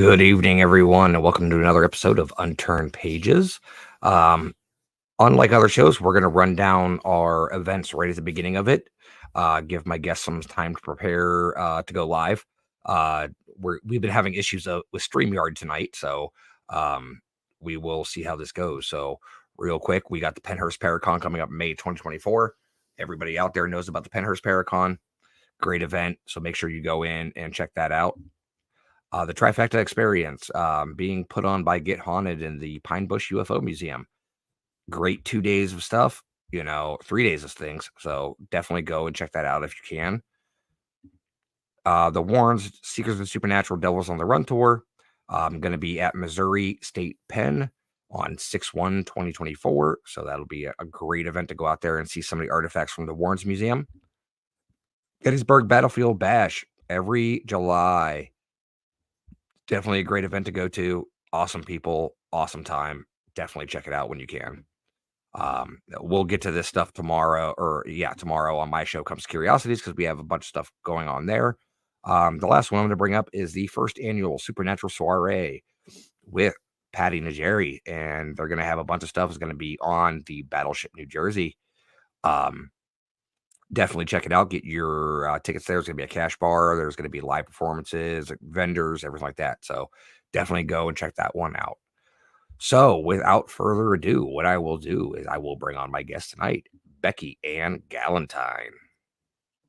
Good evening, everyone, and welcome to another episode of Unturned Pages. Unlike other shows, we're going to run down our events right at the beginning of it, give my guests some time to prepare to go live. We've been having issues with StreamYard tonight, so we will see how this goes. So real quick, we got the Penhurst Paracon coming up May 2024. Everybody out there knows about the Penhurst Paracon. Great event, so make sure you go in and check that out. The Trifecta Experience being put on by Get Haunted in the Pine Bush UFO Museum. Great 2 days of stuff, 3 days of things. So definitely go and check that out if you can. The Warrens, Seekers of the Supernatural, Devils on the Run tour. I'm going to be at Missouri State Pen on 6/1/2024. So that'll be a great event to go out there and see some of the artifacts from the Warrens Museum. Gettysburg Battlefield Bash every July. Definitely a great event to go to. Awesome people, awesome time. Definitely check it out when you can. We'll get to this stuff tomorrow, tomorrow on my show Comes Curiosities, because we have a bunch of stuff going on there. The last one I'm going to bring up is the first annual Supernatural Soiree with Patty Najeri, and they're going to have a bunch of stuff. It's going to be on the Battleship New Jersey. Definitely check it out. Get your tickets there. There's going to be a cash bar. There's going to be live performances, vendors, everything like that. So definitely go and check that one out. So without further ado, what I will do is I will bring on my guest tonight, Becki and Galentine.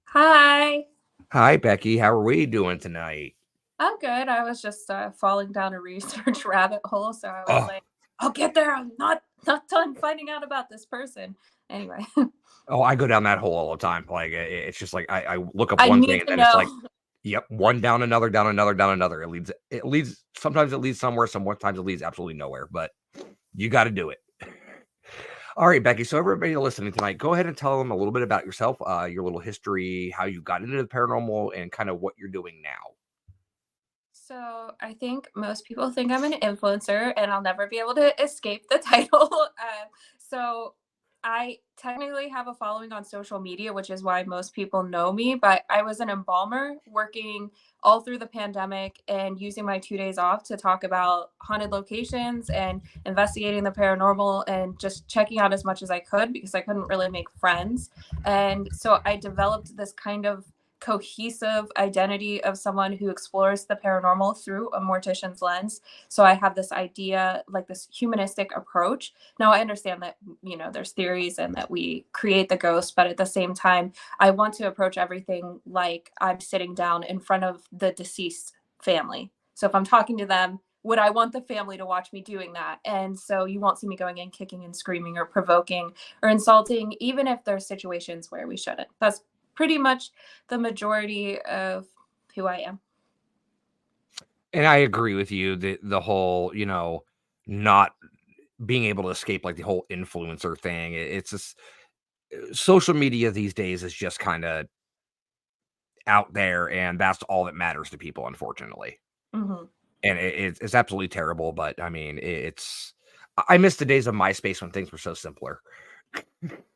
Hi. Hi, Becki. How are we doing tonight? I'm good. I was just falling down a research rabbit hole. So I was like, I'll get there. I'm not done finding out about this person. Anyway. Oh, I go down that hole all the time. Like it's just like I look up one thing and then it's like, yep, one down another, down another, down another. It leads sometimes it leads somewhere, sometimes it leads absolutely nowhere, but you got to do it. All right, Becki. So everybody listening tonight, go ahead and tell them a little bit about yourself, your little history, how you got into the paranormal, and kind of what you're doing now. So I think most people think I'm an influencer, and I'll never be able to escape the title. So I technically have a following on social media, which is why most people know me, but I was an embalmer working all through the pandemic and using my 2 days off to talk about haunted locations and investigating the paranormal and just checking out as much as I could because I couldn't really make friends. And so I developed this kind of cohesive identity of someone who explores the paranormal through a mortician's lens. So I have this idea, like this humanistic approach. Now I understand that, there's theories and that we create the ghost, but at the same time, I want to approach everything like I'm sitting down in front of the deceased family. So if I'm talking to them, would I want the family to watch me doing that? And so you won't see me going in kicking and screaming or provoking or insulting, even if there's situations where we shouldn't. That's pretty much the majority of who I am. And I agree with you that the whole, not being able to escape like the whole influencer thing. It's just social media these days is just kind of out there, and that's all that matters to people, unfortunately. Mm-hmm. And it's absolutely terrible. But I mean, I miss the days of MySpace when things were so simpler.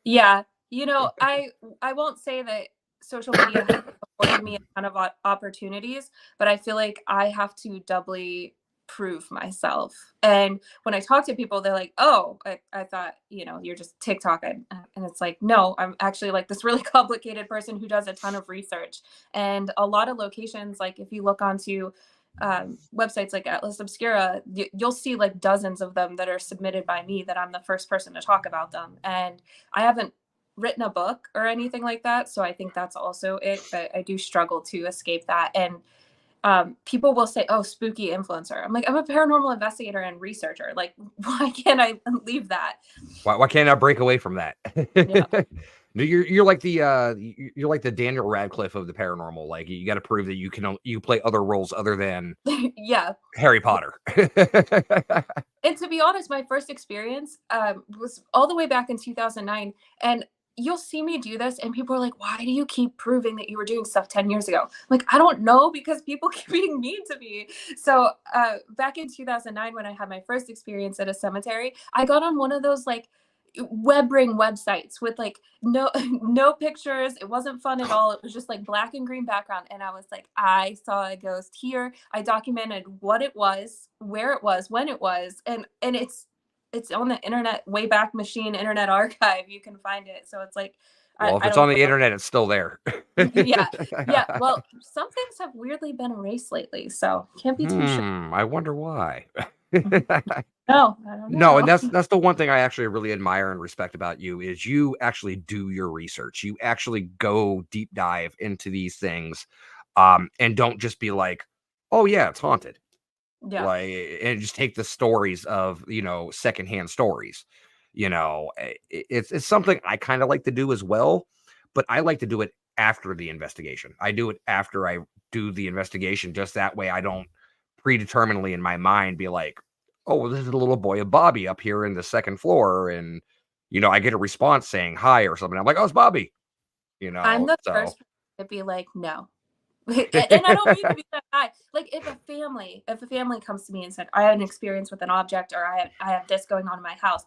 Yeah. I won't say that social media has afforded me a ton of opportunities, but I feel like I have to doubly prove myself. And when I talk to people, they're like, oh, I thought, you're just TikTok. And it's like, no, I'm actually like this really complicated person who does a ton of research. And a lot of locations, like if you look onto websites like Atlas Obscura, you'll see like dozens of them that are submitted by me that I'm the first person to talk about them. And I haven't written a book or anything like that. So I think that's also it, but I do struggle to escape that. And people will say, oh, spooky influencer. I'm like, I'm a paranormal investigator and researcher. Like, why can't I leave that? Why can't I break away from that? Yeah. No, you're like the Daniel Radcliffe of the paranormal. Like you got to prove that you play other roles other than yeah, Harry Potter. And to be honest, my first experience was all the way back in 2009, and you'll see me do this and people are like, why do you keep proving that you were doing stuff 10 years ago? Like, I don't know, because people keep being mean to me. So back in 2009, when I had my first experience at a cemetery, I got on one of those, like, web-ring websites with like no no pictures. It wasn't fun at all. It was just like black and green background. And I was like, I saw a ghost here. I documented what it was, where it was, when it was, and it's on the internet, Wayback Machine Internet Archive. You can find it. So it's like Well, if I it's don't on the know. internet, it's still there. Yeah. Yeah. Well, some things have weirdly been erased lately, so can't be too sure. I wonder why. No, I don't No, and know. that's the one thing I actually really admire and respect about you is you actually do your research. You actually go deep dive into these things, and don't just be like, "Oh yeah, it's haunted." Yeah. Like, and just take the stories of, secondhand stories. It's something I kind of like to do as well, but I like to do it after the investigation. I do it after I do the investigation, just that way I don't predeterminedly in my mind be like, oh, well, this is a little boy of Bobby up here in the second floor, and I get a response saying hi or something. I'm like, oh, it's Bobby. I'm the So first person to be like, no. And I don't mean to be that guy. Like if a family comes to me and said, I had an experience with an object or I have this going on in my house,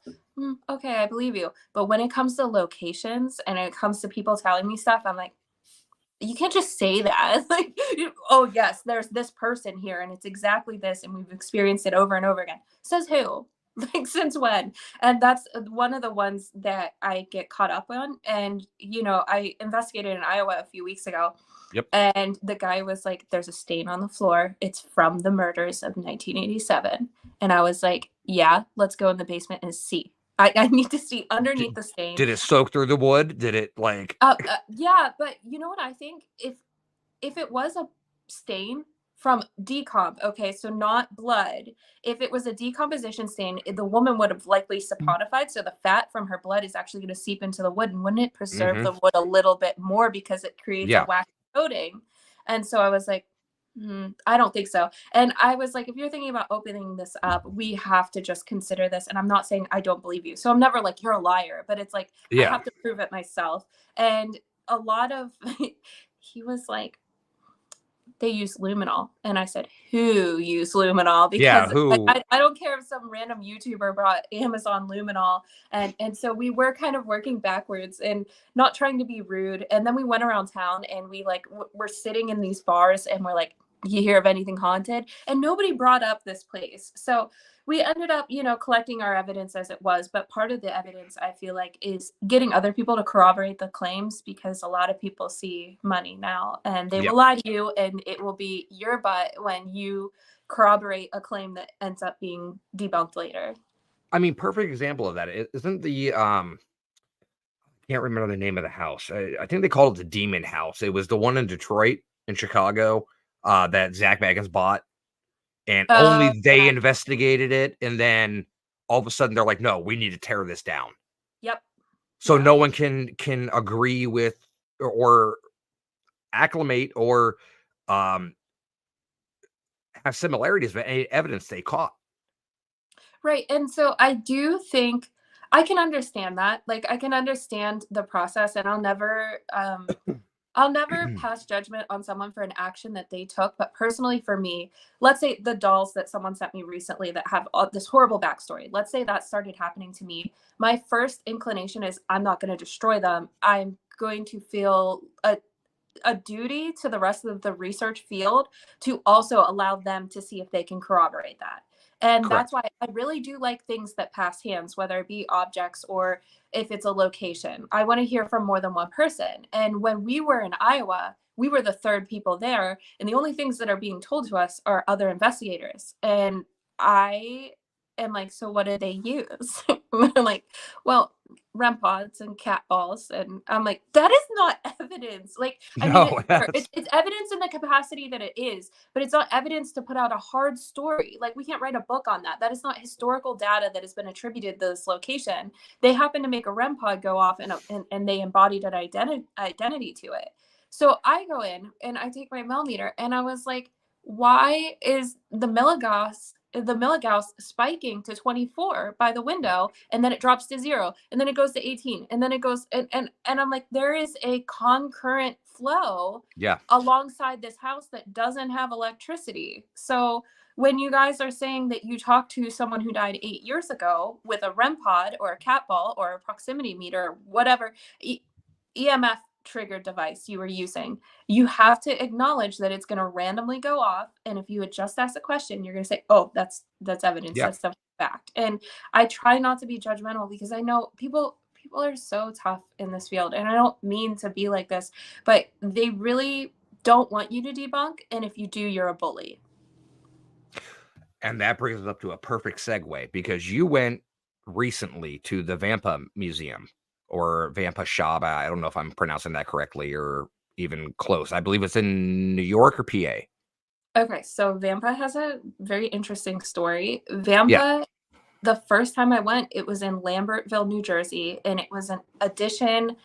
okay, I believe you. But when it comes to locations and it comes to people telling me stuff, I'm like, you can't just say that. Like, oh yes, there's this person here and it's exactly this, and we've experienced it over and over again. Says who? Like since when? And that's one of the ones that I get caught up on. And I investigated in Iowa a few weeks ago, yep. and the guy was like, there's a stain on the floor. It's from the murders of 1987. And I was like, yeah, let's go in the basement and see. I need to see underneath Did, the stain. did it soak through the wood? Did it like Yeah, but you know what I think? If it was a stain from decomp, okay, so not blood. If it was a decomposition stain, the woman would have likely saponified, so the fat from her blood is actually going to seep into the wood, and wouldn't it preserve mhm, the wood a little bit more because it creates a yeah. wax coating? And so I was like, I don't think so. And I was like, if you're thinking about opening this up, we have to just consider this. And I'm not saying I don't believe you. So I'm never like, you're a liar, but it's like, I Yeah. have to prove it myself. And a lot of, he was like, they use luminol. And I said, who used luminol? Yeah, Because who I don't care if some random YouTuber brought Amazon luminol. And so we were kind of working backwards and not trying to be rude. And then we went around town and we like, we're sitting in these bars and we're like, you hear of anything haunted? And nobody brought up this place. So we ended up, collecting our evidence as it was. But part of the evidence, I feel like, is getting other people to corroborate the claims, because a lot of people see money now and they will Yep. lie to you, and it will be your butt when you corroborate a claim that ends up being debunked later. I mean, perfect example of that isn't the can't remember the name of the house. I think they called it the Demon House. It was the one in Detroit, in Chicago, that Zach Baggins bought, and Oh, only they yeah. investigated it, and then all of a sudden they're like, "No, we need to tear this down." Yep. So Yeah. no one can agree with or acclimate or um have similarities with any evidence they caught. Right. And so I do think I can understand that. Like I can understand the process, and I'll never pass judgment on someone for an action that they took. But personally, for me, let's say the dolls that someone sent me recently that have this horrible backstory, let's say that started happening to me. My first inclination is I'm not going to destroy them. I'm going to feel a duty to the rest of the research field to also allow them to see if they can corroborate that. And that's Correct. why I really do like things that pass hands, whether it be objects or if it's a location. I want to hear from more than one person. And when we were in Iowa, we were the third people there. And the only things that are being told to us are other investigators. And I am like, so what did they use? I'm like, well, REM pods and cat balls. And I'm like, that is not evidence. Like, I mean, No, sure, it's evidence in the capacity that it is, but it's not evidence to put out a hard story. Like, we can't write a book on that. That is not historical data that has been attributed to this location. They happen to make a REM pod go off, and they embodied an identity to it. So I go in and I take my millimeter, and I was like, why is the milligauss spiking to 24 by the window, and then it drops to 0, and then it goes to 18, and then it goes, and I'm like, there is a concurrent flow yeah. alongside this house that doesn't have electricity. So when you guys are saying that you talked to someone who died 8 years ago with a REM pod or a cat ball or a proximity meter, whatever EMF triggered device you were using, you have to acknowledge that it's going to randomly go off. And if you had just asked a question, you're going to say, oh, that's evidence. Yeah. That's stuff fact. And I try not to be judgmental because I know people are so tough in this field. And I don't mean to be like this, but they really don't want you to debunk. And if you do, you're a bully. And that brings us up to a perfect segue, because you went recently to the Vampa Museum, or Vampa Shaba. I don't know if I'm pronouncing that correctly or even close. I believe it's in New York or PA. Okay, so Vampa has a very interesting story. Yeah. Vampa, the first time I went, it was in Lambertville, New Jersey, and it was an addition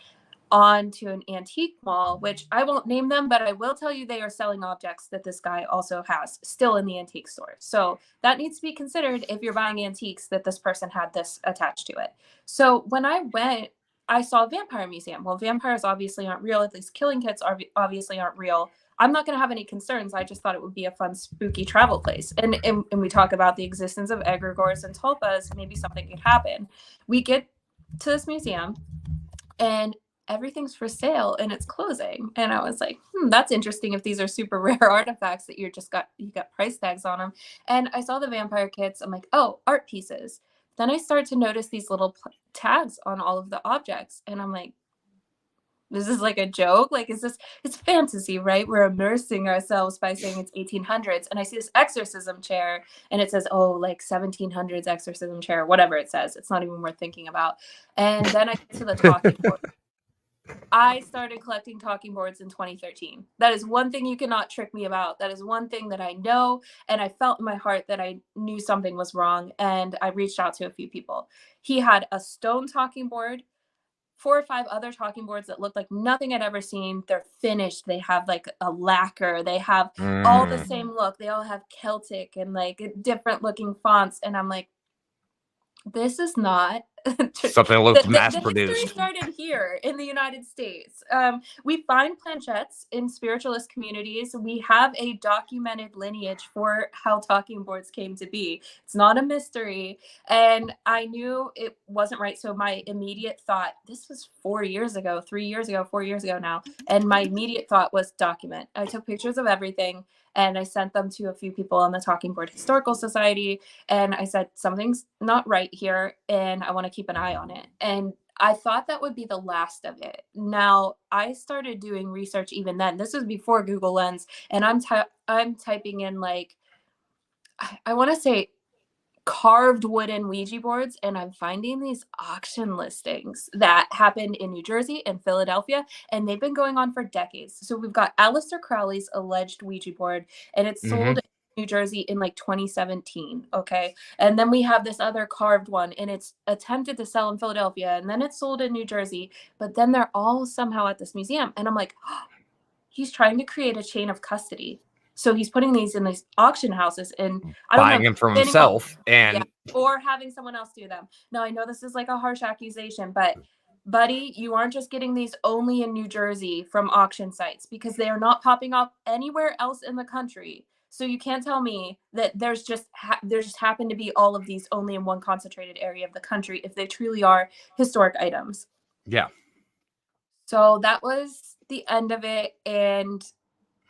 onto an antique mall, which I won't name them, but I will tell you they are selling objects that this guy also has still in the antique store. So that needs to be considered if you're buying antiques, that this person had this attached to it. So when I went, I saw a vampire museum. Well, vampires obviously aren't real. At least killing kits obviously aren't real. I'm not going to have any concerns. I just thought it would be a fun, spooky travel place. And we talk about the existence of egregores and tulpas. Maybe something could happen. We get to this museum, and everything's for sale and it's closing. And I was like, that's interesting if these are super rare artifacts that you got price tags on them. And I saw the vampire kits. I'm like, oh, art pieces. Then I start to notice these little tags on all of the objects. And I'm like, this is like a joke. Like, it's fantasy, right? We're immersing ourselves by saying it's 1800s. And I see this exorcism chair and it says, oh, like 1700s exorcism chair, whatever it says. It's not even worth thinking about. And then I get to the talking board. I started collecting talking boards in 2013. That is one thing you cannot trick me about. That is one thing that I know. And I felt in my heart that I knew something was wrong. And I reached out to a few people. He had a stone talking board, 4 or 5 other talking boards that looked like nothing I'd ever seen. They're finished. They have like a lacquer. They have all the same look. They all have Celtic and like different looking fonts. And I'm like, this is not Something that looks mass the history produced. started here in the United States. We find planchettes in spiritualist communities. We have a documented lineage for how talking boards came to be. It's not a mystery. And I knew it wasn't right. So my immediate thought, this was 4 years ago, 3 years ago, 4 years ago now. And my immediate thought was document. I took pictures of everything and I sent them to a few people on the Talking Board Historical Society. And I said, something's not right here and I want to keep an eye on it. And I thought that would be the last of it. Now, I started doing research even then. This was before Google Lens. And I'm typing in like, I want to say carved wooden Ouija boards, and I'm finding these auction listings that happened in New Jersey and Philadelphia, and they've been going on for decades. So we've got Aleister Crowley's alleged Ouija board, and it's sold in New Jersey in like 2017. Okay. And then we have this other carved one, and it's attempted to sell in Philadelphia, and then it's sold in New Jersey, but then they're all somehow at this museum. And I'm like, oh, he's trying to create a chain of custody. So he's putting these in these auction houses, and I don't buying know, them from himself, and or having someone else do them. Now, I know this is like a harsh accusation, but buddy, you aren't just getting these only in New Jersey from auction sites, because they are not popping up anywhere else in the country. So you can't tell me that there's just happen to be all of these only in one concentrated area of the country if they truly are historic items. yeah. So that was the end of it. And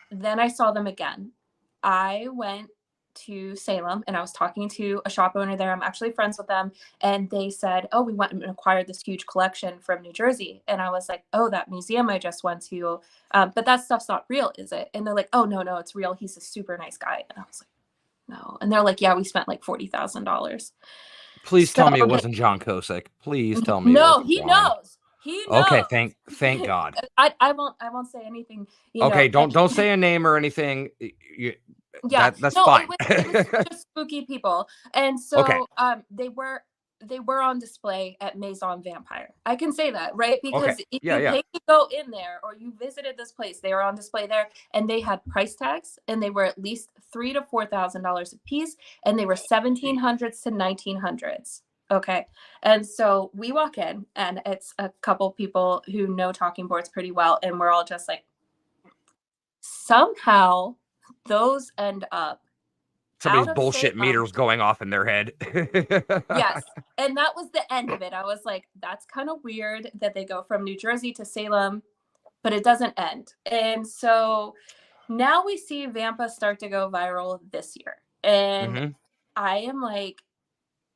then I saw them again. I went to Salem and I was talking to a shop owner there. I'm actually friends with them. And they said, oh, we went and acquired this huge collection from New Jersey. And I was like, oh, that museum I just went to. But that stuff's not real, is it? And they're like, oh, no, it's real. He's a super nice guy. And I was like, no. And they're like, yeah, we spent like $40,000. Please tell me it wasn't John Kosick. Please tell me. No, he knows. He knows. Okay, thank God. I won't say anything. Okay, don't say a name or anything. Yeah, that's fine. It was just spooky people, and so okay. They were on display at Maison Vampire. I can say that, right? Because okay. if you pay to go in there or you visited this place, they were on display there, and they had price tags, and they were at least $3,000 to $4,000 a piece, and they were 1700s to 1900s. Okay. And so we walk in, and it's a couple people who know talking boards pretty well, and we're all just like, somehow those end up Somebody's out of bullshit Salem. meters going off in their head. Yes. And that was the end of it. I was like, that's kind of weird that they go from New Jersey to Salem, but it doesn't end. And so now we see Vampa start to go viral this year. And Mhm. I am like,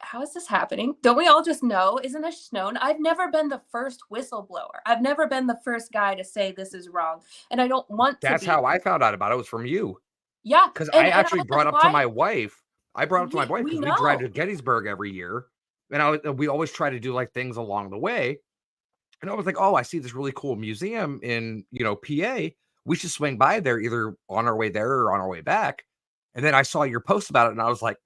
how is this happening? Don't we all just know? Isn't this known? I've never been the first whistleblower. I've never been the first guy to say this is wrong. And I don't want to That's be. how I found out about it, was from you. Yeah. Because I And I actually was like, brought up to why? my wife. I brought up to my wife We because we drive know. to Gettysburg every year, and we always try to do like things along the way. And I was like, "Oh, I see this really cool museum in PA. We should swing by there either on our way there or on our way back." And then I saw your post about it, and I was like,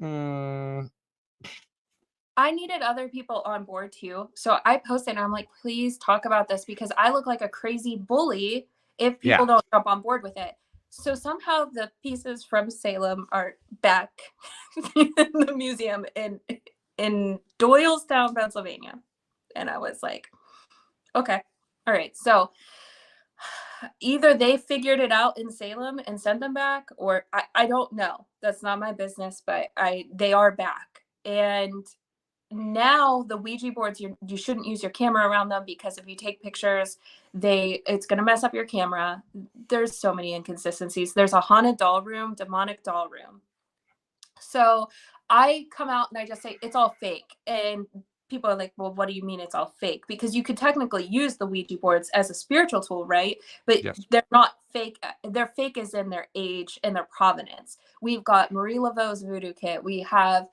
I needed other people on board too. So I posted and I'm like, please talk about this because I look like a crazy bully if people yeah, don't jump on board with it. So somehow the pieces from Salem are back in the museum in Doylestown, Pennsylvania. And I was like, okay. All right. So either they figured it out in Salem and sent them back, or I don't know. That's not my business, but they are back. And now the Ouija boards, you shouldn't use your camera around them because if you take pictures, it's going to mess up your camera. There's so many inconsistencies. There's a haunted doll room, demonic doll room. So I come out and I just say it's all fake. And people are like, well, what do you mean it's all fake? Because you could technically use the Ouija boards as a spiritual tool, right? But yes, they're not fake. They're fake as in their age and their provenance. We've got Marie Laveau's voodoo kit. We have,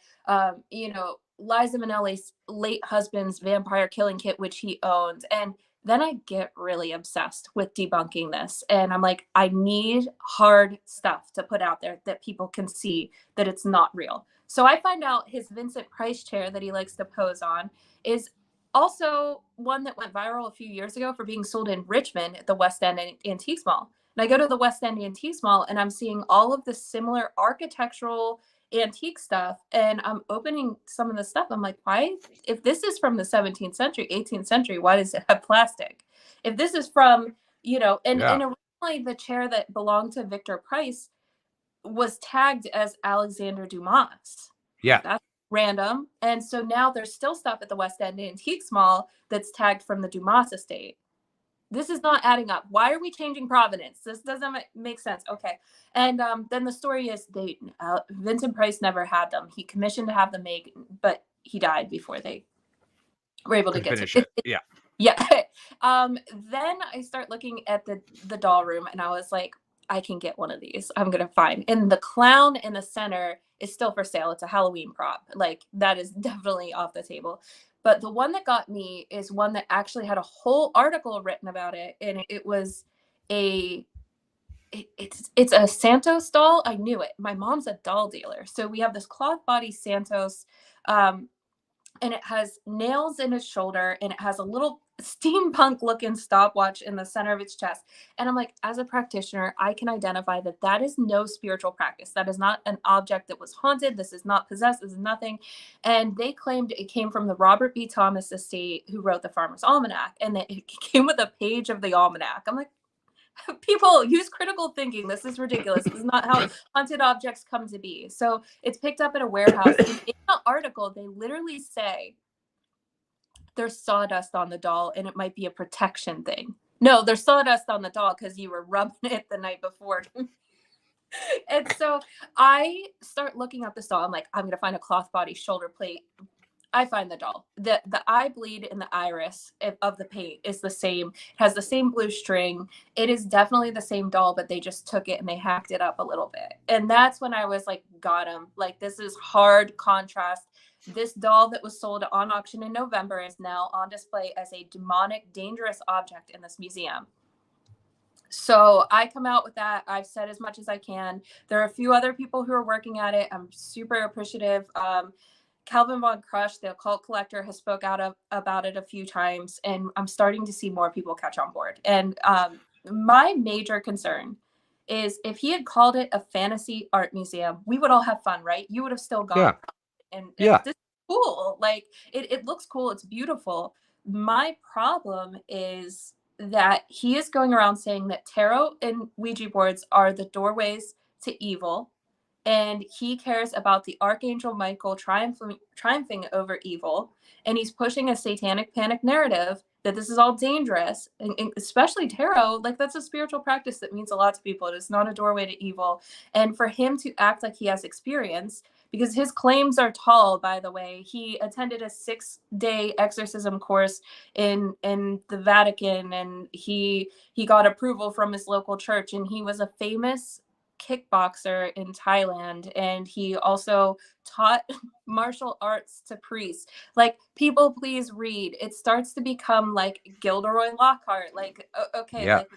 Liza Minnelli's late husband's vampire killing kit, which he owns. And then I get really obsessed with debunking this. And I'm like, I need hard stuff to put out there that people can see that it's not real. So I find out his Vincent Price chair that he likes to pose on is also one that went viral a few years ago for being sold in Richmond at the West End Antiques Mall. And I go to the West End Antiques Mall and I'm seeing all of the similar architectural antique stuff. And I'm opening some of the stuff. I'm like, why? If this is from the 17th century, 18th century, why does it have plastic? If this is from, and yeah, originally the chair that belonged to Victor Price was tagged as Alexander Dumas. yeah. That's random. And so now there's still stuff at the West End Antiques Mall that's tagged from the Dumas estate. This is not adding up. Why are we changing provenance? This doesn't make sense. Okay. And then the story is Vincent Price never had them. He commissioned to have them made, but he died before they were able to Could get to finish it. it. Yeah, Yeah. Then I start looking at the doll room and I was like, I can get one of these. I'm gonna find. And the clown in the center is still for sale. It's a Halloween prop. Like that is definitely off the table. But the one that got me is one that actually had a whole article written about it, and it was a it's a Santos doll. I knew it. My mom's a doll dealer, so we have this cloth body Santos. And it has nails in its shoulder and it has a little steampunk looking stopwatch in the center of its chest. And I'm like, as a practitioner, I can identify that that is no spiritual practice. That is not an object that was haunted. This is not possessed. This is nothing. And they claimed it came from the Robert B. Thomas estate who wrote the Farmer's Almanac, and that it came with a page of the almanac. I'm like, people use critical thinking. This is ridiculous. This is not how haunted objects come to be. So it's picked up at a warehouse. And in the article, they literally say there's sawdust on the doll and it might be a protection thing. No, there's sawdust on the doll because you were rubbing it the night before. And so I start looking at this doll. I'm like, I'm going to find a cloth body shoulder plate. I find the doll. The eye bleed in the iris of the paint is the same. It has the same blue string. It is definitely the same doll, but they just took it and they hacked it up a little bit. And that's when I was like, got him. Like, this is hard contrast. This doll that was sold on auction in November is now on display as a demonic, dangerous object in this museum. So I come out with that. I've said as much as I can. There are a few other people who are working at it. I'm super appreciative. Calvin Von Crush, the occult collector, has spoke out about it a few times, and I'm starting to see more people catch on board. And my major concern is if he had called it a fantasy art museum, we would all have fun, right? You would have still gone, yeah, and yeah, this is cool. Like it looks cool. It's beautiful. My problem is that he is going around saying that tarot and Ouija boards are the doorways to evil, and he cares about the Archangel Michael triumphing over evil, and he's pushing a satanic panic narrative that this is all dangerous, and especially tarot. Like, that's a spiritual practice that means a lot to people. It is not a doorway to evil. And for him to act like he has experience, because his claims are tall, by the way. He attended a 6-day exorcism course in the Vatican, and he got approval from his local church, and he was a famous kickboxer in Thailand, and he also taught martial arts to priests. Like, people, please read. It starts to become like Gilderoy Lockhart. Like, okay, Yeah. like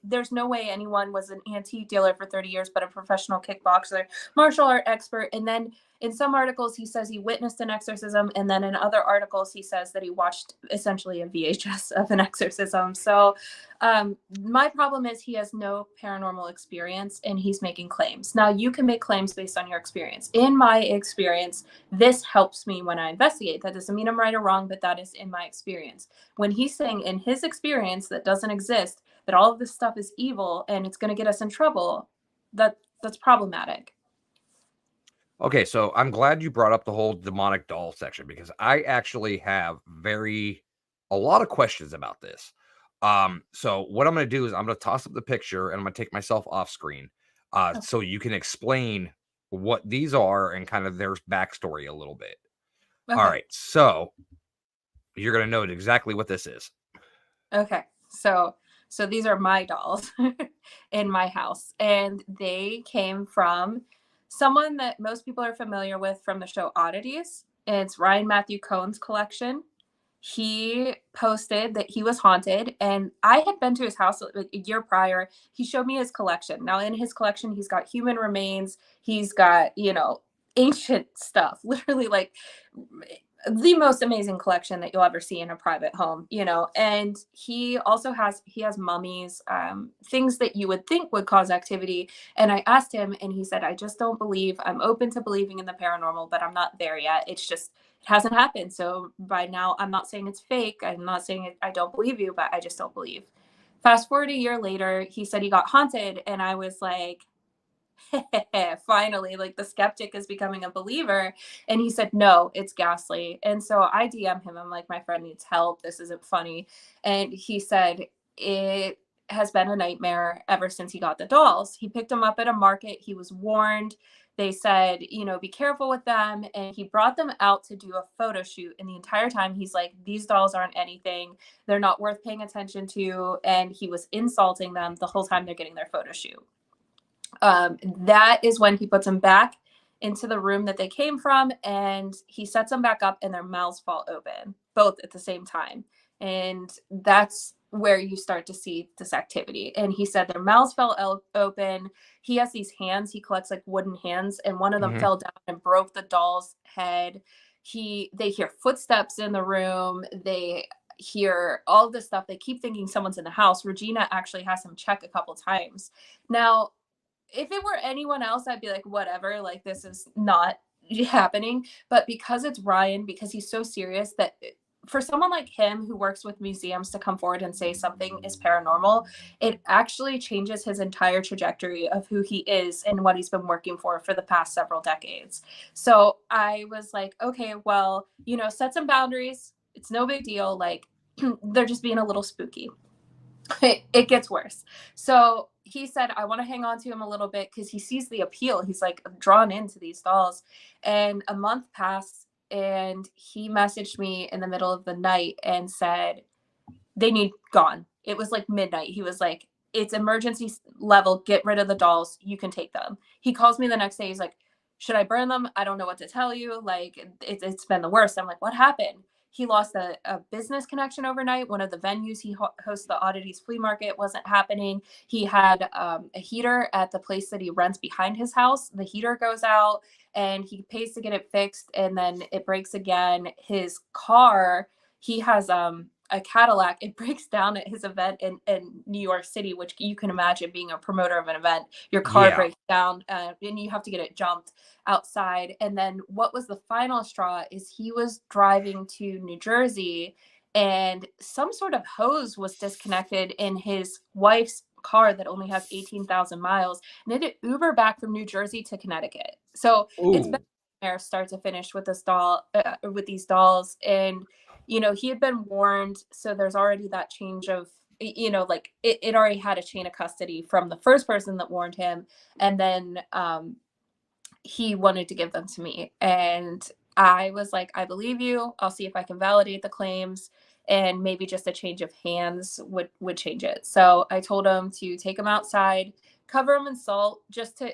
there's no way anyone was an antique dealer for 30 years, but a professional kickboxer, martial art expert. And then in some articles, he says he witnessed an exorcism. And then in other articles, he says that he watched essentially a VHS of an exorcism. So my problem is he has no paranormal experience and he's making claims. Now, you can make claims based on your experience. In my experience, this helps me when I investigate. That doesn't mean I'm right or wrong, but that is in my experience. When he's saying in his experience that doesn't exist, that all of this stuff is evil and it's going to get us in trouble, that's problematic. Okay, so I'm glad you brought up the whole demonic doll section because I actually have a lot of questions about this. So what I'm going to do is I'm going to toss up the picture and I'm going to take myself off screen, so you can explain what these are and kind of their backstory a little bit. All Okay. right, so you're going to know exactly what this is. Okay. So these are my dolls in my house, and they came from someone that most people are familiar with from the show Oddities. It's Ryan Matthew Cohen's collection. He posted that he was haunted, and I had been to his house like a year prior. He showed me his collection. Now, in his collection, he's got human remains, he's got, ancient stuff, literally, like the most amazing collection that you'll ever see in a private home, and he has mummies, things that you would think would cause activity. And I asked him, and he said, I just don't believe. I'm open to believing in the paranormal, but I'm not there yet. It's just, it hasn't happened. So by now, I'm not saying it's fake. I'm not saying I don't believe you, but I just don't believe. Fast forward a year later, he said he got haunted, and I was like, finally, like, the skeptic is becoming a believer. And he said, no, it's ghastly. And so I DM him. I'm like, my friend needs help. This isn't funny. And he said, it has been a nightmare ever since he got the dolls. He picked them up at a market. He was warned. They said, be careful with them. And he brought them out to do a photo shoot. And the entire time he's like, these dolls aren't anything. They're not worth paying attention to. And he was insulting them the whole time they're getting their photo shoot. That is when he puts them back into the room that they came from, and he sets them back up and their mouths fall open, both at the same time. And that's where you start to see this activity. And he said their mouths fell open. He has these hands, he collects like wooden hands, and one of them Mhm. fell down and broke the doll's head. They hear footsteps in the room. They hear all this stuff. They keep thinking someone's in the house. Regina actually has him check a couple times. Now, if it were anyone else, I'd be like, whatever, like, this is not happening. But because it's Ryan, because he's so serious, that for someone like him who works with museums to come forward and say something is paranormal, it actually changes his entire trajectory of who he is and what he's been working for the past several decades. So I was like, okay, well, set some boundaries. It's no big deal. Like, they're just being a little spooky. It gets worse. So he said, I want to hang on to him a little bit because he sees the appeal. He's like drawn into these dolls. And a month passed, and he messaged me in the middle of the night and said, they need gone. It was like midnight. He was like, it's emergency level. Get rid of the dolls. You can take them. He calls me the next day. He's like, should I burn them? I don't know what to tell you. Like, it's been the worst. I'm like, what happened? He lost a business connection overnight. One of the venues he hosts, the Oddities Flea Market, wasn't happening. He had a heater at the place that he rents behind his house. The heater goes out and he pays to get it fixed, and then it breaks again. His car, he has a Cadillac. It breaks down at his event in New York City, which you can imagine being a promoter of an event. Your car Yeah. breaks down, and you have to get it jumped outside. And then what was the final straw is he was driving to New Jersey, and some sort of hose was disconnected in his wife's car that only has 18,000 miles, and it had Uber back from New Jersey to Connecticut. So it's been Ooh. a nightmare start to finish with this doll, with these dolls. And, he had been warned. So there's already that change of, like it already had a chain of custody from the first person that warned him. And then, he wanted to give them to me. And I was like, I believe you. I'll see if I can validate the claims. And maybe just a change of hands would change it. So I told him to take them outside, cover them in salt, just to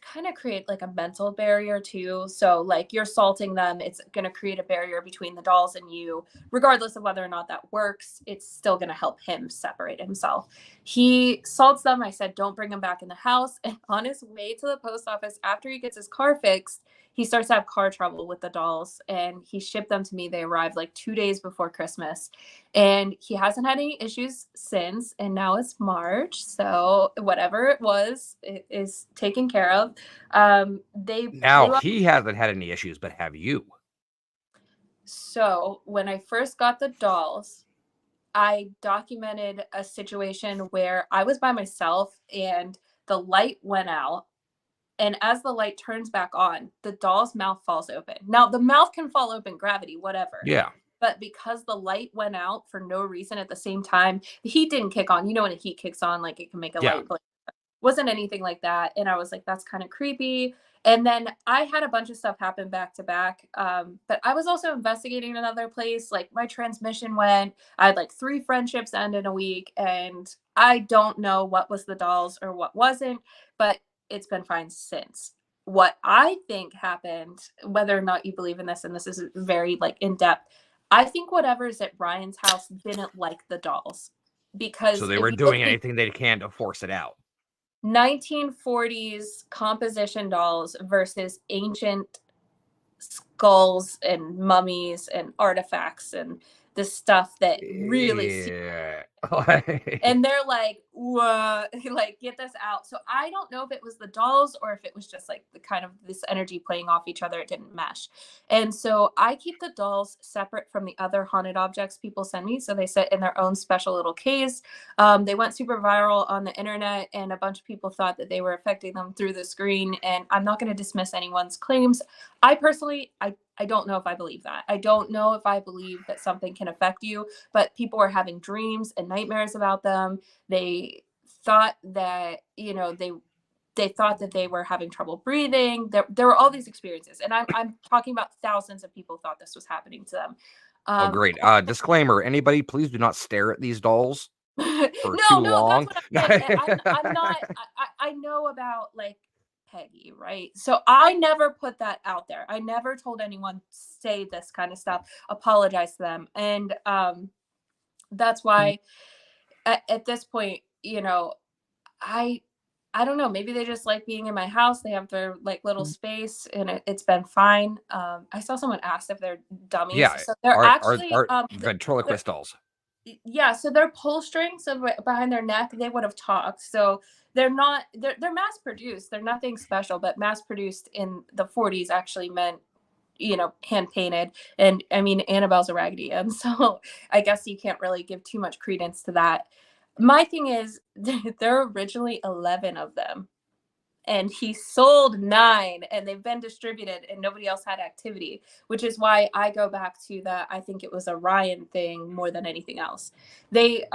kind of create like a mental barrier too. So like you're salting them, it's going to create a barrier between the dolls and you, regardless of whether or not that works. It's still going to help him separate himself. He salts them. I said, don't bring him back in the house. And on his way to the post office, after he gets his car fixed, he starts to have car trouble with the dolls, and he shipped them to me. They arrived like 2 days before Christmas, and he hasn't had any issues since. And now it's March. So whatever it was, it is taken care of. They Now blew up. he hasn't had any issues, but have you? So when I first got the dolls, I documented a situation where I was by myself and the light went out. And as the light turns back on, the doll's mouth falls open. Now, the mouth can fall open, gravity, whatever. Yeah. But because the light went out for no reason at the same time, the heat didn't kick on. You know, when a heat kicks on, like it can make a Yeah. light blink. Wasn't anything like that. And I was like, that's kind of creepy. And then I had a bunch of stuff happen back to back. But I was also investigating another place. Like my transmission went. I had like 3 friendships end in a week. And I don't know what was the dolls or what wasn't, but it's been fine since. What I think happened, whether or not you believe in this, and this is very like in depth, I think whatever's at Ryan's house didn't like the dolls. So Because they if were you look doing at anything they can to force it out. 1940s composition dolls versus ancient skulls and mummies and artifacts and the stuff that really Yeah. and they're like, whoa, like get this out. So I don't know if it was the dolls or if it was just like the kind of this energy playing off each other. It didn't mesh. And so I keep the dolls separate from the other haunted objects people send me. So they sit in their own special little case. They went super viral on the internet, and a bunch of people thought that they were affecting them through the screen. And I'm not going to dismiss anyone's claims. I personally, I don't know if I believe that. I don't know if I believe that something can affect you, but people were having dreams and nightmares about them. They thought that, they thought that they were having trouble breathing. There were all these experiences. And I'm talking about thousands of people thought this was happening to them. Oh, Um, great. Disclaimer: anybody, please do not stare at these dolls for too no, that's long. what I'm saying. I'm not, I know about like Peggy, right? So I never put that out there. I never told anyone say this kind of stuff, apologize to them. And that's why at this point, I I don't know. Maybe they just like being in my house. They have their like little space, and it's been fine. I saw someone asked if they're dummies, Yeah. so they're actually Are ventriloquist dolls? yeah. So their pull strings behind their neck, they would have talked. So they're not they're mass produced. They're nothing special, but mass produced in the 40s actually meant hand painted. And I mean, Annabelle's a Raggedy Ann, so I guess you can't really give too much credence to that. My thing is, there are originally 11 of them, and he sold 9, and they've been distributed, and nobody else had activity, which is why I go back to the, I think it was a Ryan thing more than anything else. They're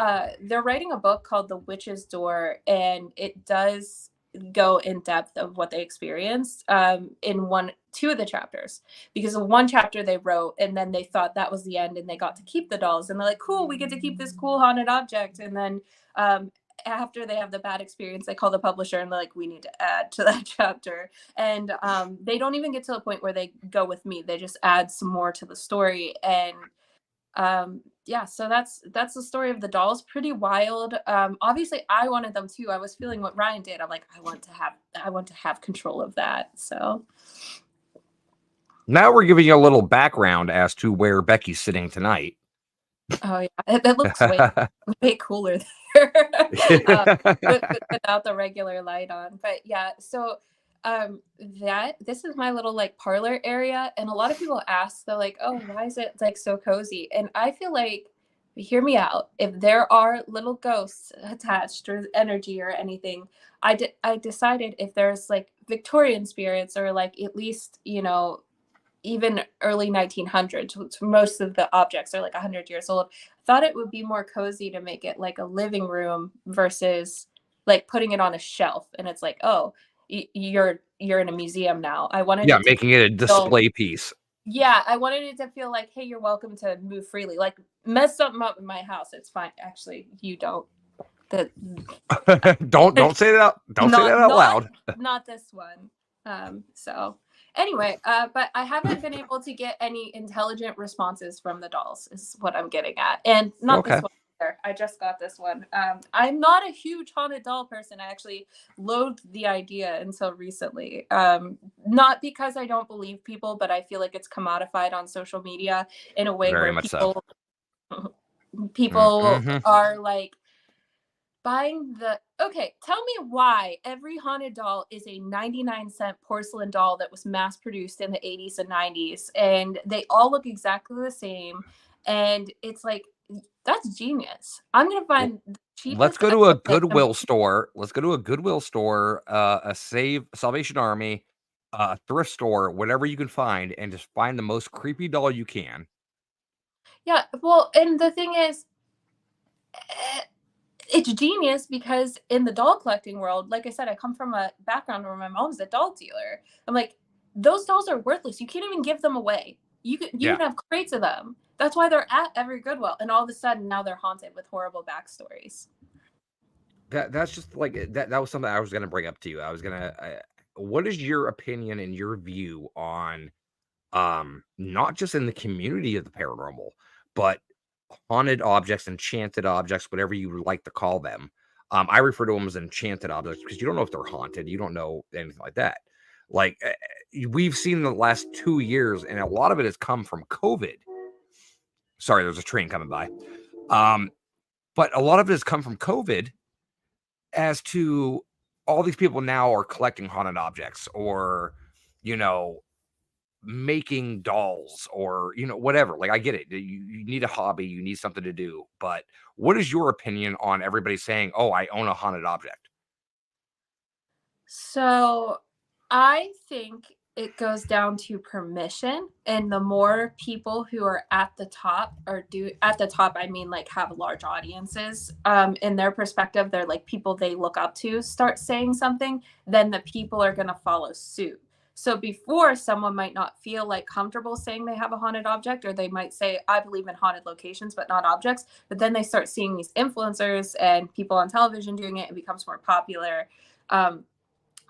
writing a book called The Witch's Door, and it does go in depth of what they experienced in 2 of the chapters, because of one chapter they wrote, and then they thought that was the end, and they got to keep the dolls, and they're like, cool, we get to keep this cool haunted object. And then after they have the bad experience, they call the publisher and they're like, we need to add to that chapter. And they don't even get to the point where they go with me. They just add some more to the story. And yeah, so that's the story of the dolls. Pretty wild. Obviously I wanted them too. I was feeling what Ryan did. I'm like, I want to have control of that. So Now we're giving you a little background as to where Becky's sitting tonight. oh yeah, it looks way cooler there without the regular light on. But yeah, so this is my little like parlor area, and a lot of people ask, they're like, oh, why is it like so cozy? And I feel like hear me out. If there are little ghosts attached or energy or anything, I decided if there's like Victorian spirits or like at least, even early 1900s, which most of the objects are like 100 years old, thought it would be more cozy to make it like a living room versus like putting it on a shelf and it's like, oh, you're in a museum now. I wanted Yeah, it to making it a feel, display piece. yeah, I wanted it to feel like, hey, you're welcome to move freely. Like mess something up in my house, it's fine. Actually, you don't. The Don't say that don't say not that out not loud. not this one. So anyway, but I haven't been able to get any intelligent responses from the dolls, is what I'm getting at. And not this Okay. one either. I just got this one. I'm not a huge haunted doll person. I actually loathed the idea until recently. Not because I don't believe people, but I feel like it's commodified on social media in a way Very where much so. people Mhm. are like buying the okay, tell me why every haunted doll is a 99-cent porcelain doll that was mass produced in the 80s and 90s and they all look exactly the same and it's like that's genius. I'm going to L find the let's cheapest go to a equipment to make. Goodwill store. Let's go to a Goodwill store, a Salvation Army, a thrift store, whatever you can find, and just find the most creepy doll you can. Yeah, well, and the thing is eh, it's genius because in the doll collecting world, like I said, I come from a background where my mom's a doll dealer. I'm like, those dolls are worthless. You can't even give them away. You Yeah. can have crates of them. That's why they're at every Goodwill. And all of a sudden now they're haunted with horrible backstories. That's just like that was something I was gonna bring up to you. I was gonna what is your opinion and your view on not just in the community of the paranormal, but haunted objects, enchanted objects, whatever you would like to call them. I refer to them as enchanted objects because you don't know if they're haunted. You don't know anything like that. Like we've seen the last 2 years, and a lot of it has come from COVID. Sorry, there's a train coming by. Um, but a lot of it has come from COVID as to all these people now are collecting haunted objects or, you know, making dolls or whatever. Like I get it, you need a hobby, you need something to do, but what is your opinion on everybody saying, oh, I own a haunted object? So I think it goes down to permission. And the more people who are at the top or do at the top, I mean like have large audiences, in their perspective, they're like people they look up to start saying something, then the people are gonna follow suit. So before someone might not feel like comfortable saying they have a haunted object, or they might say, I believe in haunted locations, but not objects. But then they start seeing these influencers and people on television doing it, it becomes more popular. Um,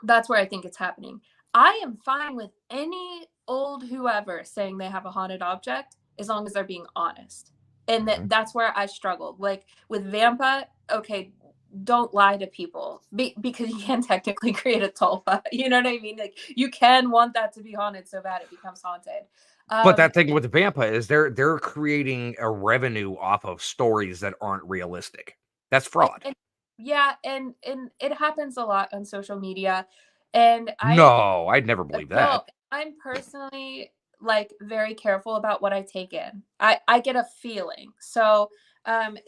that's where I think it's happening. I am fine with any old whoever saying they have a haunted object as long as they're being honest. And Mhm. that's where I struggle. Like with Vampa, okay, don't lie to people because you can technically create a tulpa. You know what I mean? Like you can want that to be haunted so bad it becomes haunted. But Um, that thing with the Vampa is they're creating a revenue off of stories that aren't realistic. That's fraud. and yeah, and it happens a lot on social media, and I No, I'd never believe no, that. I'm personally like very careful about what I take in. I get a feeling. So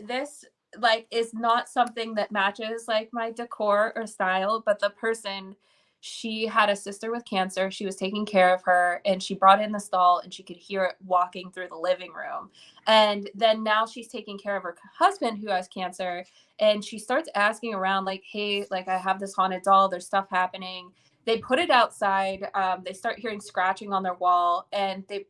this like is not something that matches like my decor or style, but the person, she had a sister with cancer. She was taking care of her and she brought in the stall and she could hear it walking through the living room. And then now she's taking care of her husband who has cancer and she starts asking around like, hey, like I have this haunted doll, there's stuff happening. They put it outside. They start hearing scratching on their wall, and they,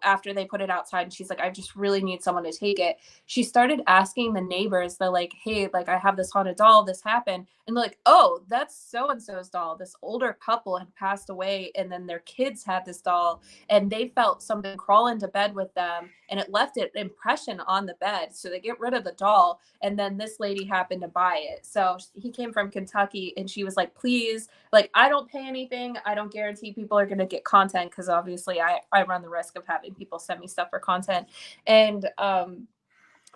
after they put it outside, and she's like, I just really need someone to take it. She started asking the neighbors, they're like, hey, like, I have this haunted doll, this happened. And they're like, oh, that's so and so's doll. This older couple had passed away, and then their kids had this doll, and they felt something crawl into bed with them, and it left an impression on the bed. So they get rid of the doll, and then this lady happened to buy it. So he came from Kentucky, and she was like, please, like I don't pay anything. I don't guarantee people are going to get content because obviously I run the risk of having people send me stuff for content. And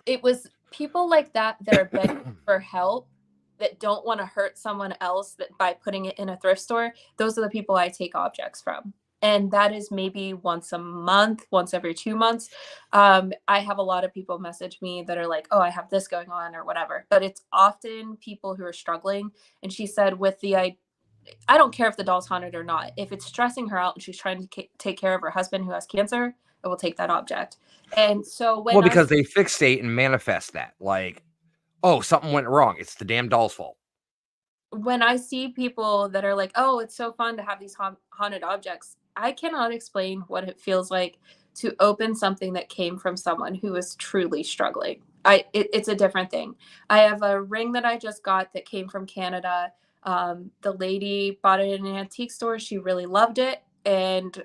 it was people like that are begging for help, that don't want to hurt someone else, that by putting it in a thrift store, those are the people I take objects from. and that is maybe once a month, once every 2 months. I have a lot of people message me that are like, "Oh, I have this going on," or whatever, but it's often people who are struggling, and she said with the I don't care if the doll's haunted or not. If it's stressing her out and she's trying to take care of her husband who has cancer, I will take that object. And so Well, when I because they fixate and manifest that, like, oh, something went wrong. It's the damn doll's fault. see people that are like, "Oh, it's so fun to have these haunted objects," I cannot explain what it feels like to open something that came from someone who is truly struggling. It's a different thing. I have a ring that I just got that came from Canada. The lady bought it in an antique store. She really loved it, and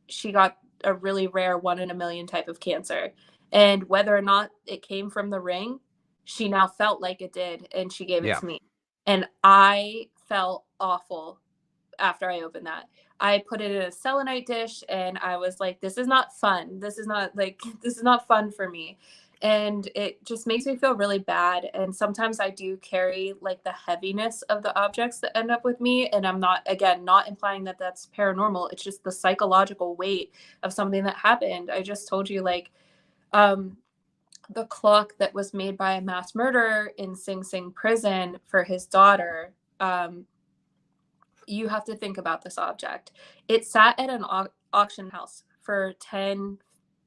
she got a really rare 1 in a million type of cancer. And whether or not it came from the ring, she now felt like it did, and she gave it Yeah. to me. And I felt awful after I opened that. I put it in a selenite dish and I was like, this is not fun. This is not like, this is not fun for me. And it just makes me feel really bad. And sometimes I do carry like the heaviness of the objects that end up with me. And I'm not, again, not implying that that's paranormal. It's just the psychological weight of something that happened. I just told you, like, um, the clock that was made by a mass murderer in Sing Sing prison for his daughter. You have to think about this object. It sat at an auction house for 10,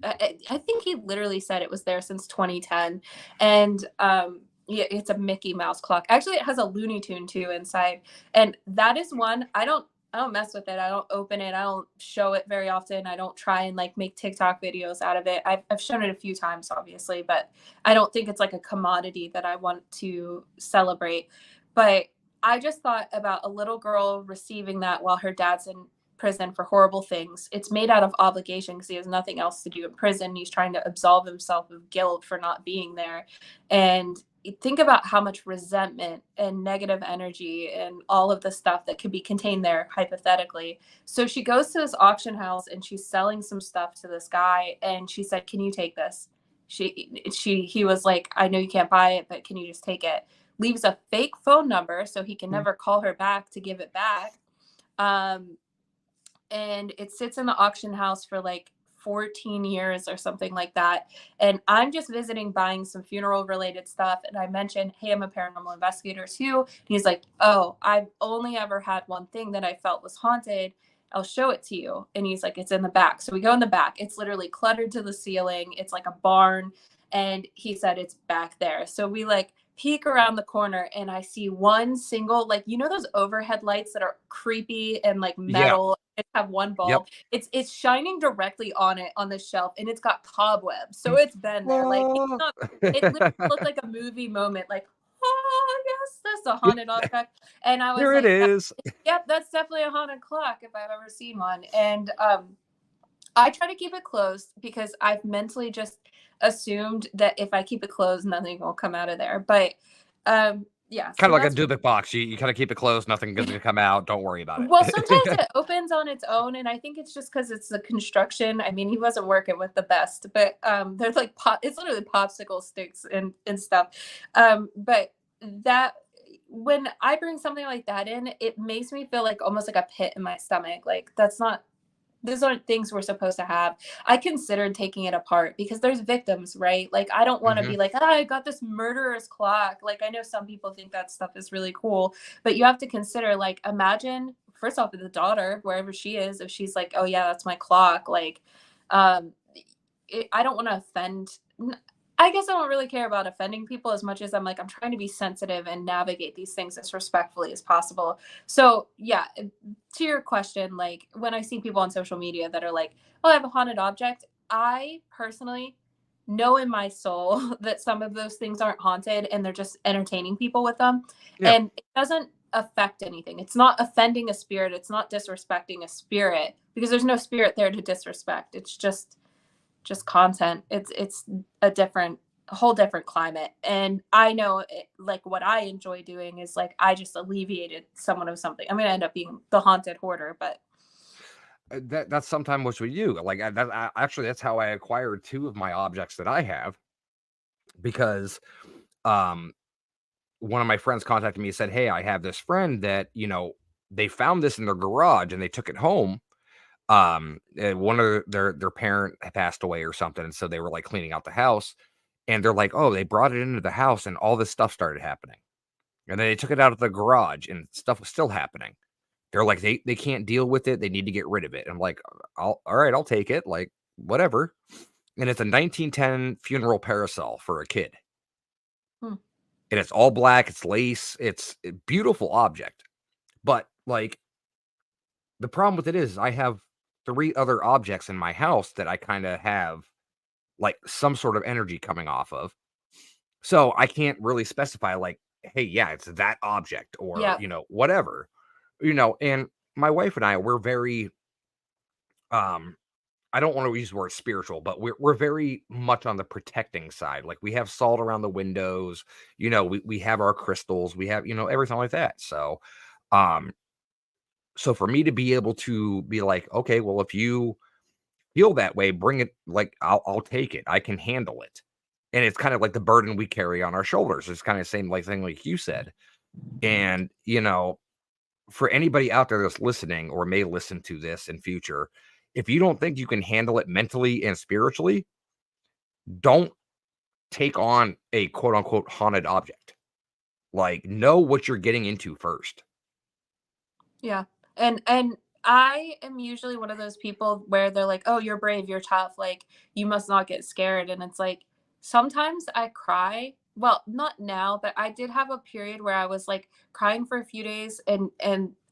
I think he literally said it was there since 2010. And yeah, it's a Mickey Mouse clock. Actually, it has a Looney Tune too inside. And that is one I don't mess with it. I don't open it. I don't show it very often. I don't try and like make TikTok videos out of it. I've shown it a few times, obviously, but I don't think it's like a commodity that I want to celebrate. But I just thought about a little girl receiving that while her dad's in prison for horrible things. It's made out of obligation because he has nothing else to do in prison. He's trying to absolve himself of guilt for not being there. And think about how much resentment and negative energy and all of the stuff that could be contained there, hypothetically. So she goes to this auction house and she's selling some stuff to this guy, and she said, "Can you take this?" He was like, "I know you can't buy it, but can you just take it?" Leaves a fake phone number so he can never call her back to give it back. Um, and it sits in the auction house for like 14 years or something like that. And I'm just visiting, buying some funeral related stuff. And I mentioned, "Hey, I'm a paranormal investigator too." And he's like, "Oh, I've only ever had one thing that I felt was haunted. I'll show it to you." And he's like, "It's in the back." So we go in the back. It's literally cluttered to the ceiling. It's like a barn. And he said, "It's back there." So we like peek around the corner and I see one single, like, you know, those overhead lights that are creepy and like Yeah. metal, have one Yep. bulb. It's shining directly on it on the shelf, and it's got cobwebs. So it's been there. Like, it's Oh. not, it literally looked like a movie moment, like, "Oh yes, that's a haunted object." And I was Here it like, is. yep, that's definitely a haunted clock if I've ever seen one. And I try to keep it closed because I've mentally just assumed that if I keep it closed, nothing will come out of there. But yeah, Kind so of like a that's Dubik box. You kind of keep it closed. Nothing's going to come out. Don't worry about well, sometimes it. it opens on its own, and I think it's just because it's the construction. I mean, he wasn't working with the best, but they're like it's literally popsicle sticks and stuff. But that when I bring something like that in, it makes me feel like almost like a pit in my stomach. Like, that's not, those aren't things we're supposed to have. I considered taking it apart because there's victims, right? Like, I don't want to Hmm. be like, "Ah, I got this murderer's clock." Like, I know some people think that stuff is really cool, but you have to consider, like, imagine first off the daughter, wherever she is, if she's like, "Oh yeah, that's my clock." Like, um, I don't want to offend. I guess I don't really care about offending people as much as I'm like, I'm trying to be sensitive and navigate these things as respectfully as possible. So yeah, to your question, like when I see people on social media that are like, "Oh, I have a haunted object," I personally know in my soul that some of those things aren't haunted and they're just entertaining people with them. Yeah. And it doesn't affect anything. It's not offending a spirit. It's not disrespecting a spirit because there's no spirit there to disrespect. It's just content. It's a whole different climate. And I know like what I enjoy doing is like I just alleviated someone of something. I'm gonna end up being the haunted hoarder, but That's sometimes what we do. Like actually, that's how I acquired two of my objects that I have because um, one of my friends contacted me and said, "Hey, I have this friend that they found this in their garage and they took it home. One of their parent had passed away or something, and so they were like cleaning out the house, and they're like, oh, they brought it into the house, and all this stuff started happening, and then they took it out of the garage, and stuff was still happening. They're like, they can't deal with it. They need to get rid of it. I'm like, all right, I'll take it. Like, whatever. And it's a 1910 funeral parasol for a kid. Hmm. And it's all black. It's lace. It's a beautiful object. But like, the problem with it is I have 3 other objects in my house that I kind of have like some sort of energy coming off of. So I can't really specify like, hey, yeah, it's that object or, Yeah. whatever. And my wife and I, we're very um I don't want to use the word spiritual, but we're very much on the protecting side. Like we have salt around the windows, we have our crystals, we have, everything like that. Um, so for me to be able to be like, okay, well, if you feel that way, bring it, like I'll take it. I can handle it. And it's kind of like the burden we carry on our shoulders. It's kind of the same like thing like you said. And, for anybody out there that's listening or may listen to this in future, if you don't think you can handle it mentally and spiritually, don't take on a quote unquote haunted object. Like, know what you're getting into first. Yeah. And I am usually one of those people where they're like, "Oh, you're brave, you're tough, like you must not get scared." And it's like sometimes I cry. Well, not now, but I did have a period where I was like crying for a few days and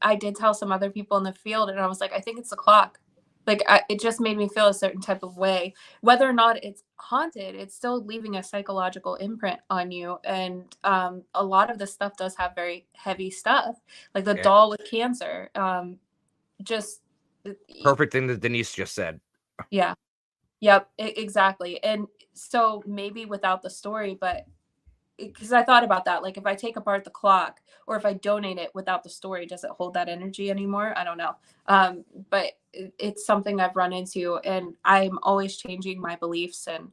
I did tell some other people in the field and I was like, "I think it's the clock." Like it just made me feel a certain type of way. Whether or not it's haunted, it's still leaving a psychological imprint on you. And a lot of this stuff does have very heavy stuff like the Yeah. doll with cancer. Just Perfect thing that Denise just said. yeah, yep, exactly. And so maybe without the story, but because I thought about that, like if I take apart the clock or if I donate it without the story, does it hold that energy anymore? I don't know. But it's something I've run into, and I'm always changing my beliefs and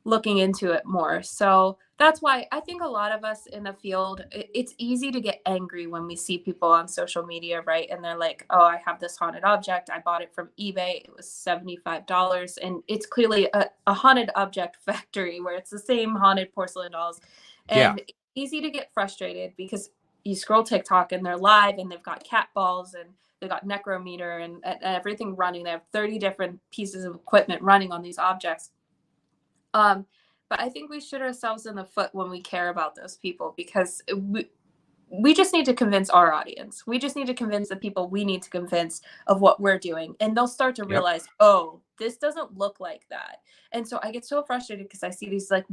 looking into it more. So that's why I think a lot of us in the field, it's easy to get angry when we see people on social media, right? And they're like, oh, I have this haunted object. I bought it from eBay. It was $75. And it's clearly a haunted object factory where it's the same haunted porcelain dolls. Yeah. And it's easy to get frustrated because you scroll TikTok and they're live and they've got cat balls and they've got necrometer and everything running. They have 30 different pieces of equipment running on these objects. Um, but I think we shoot ourselves in the foot when we care about those people because we just need to convince our audience. We just need to convince the people we need to convince of what we're doing. And they'll start to Yep. realize, oh, this doesn't look like that. And so I get so frustrated because I see these like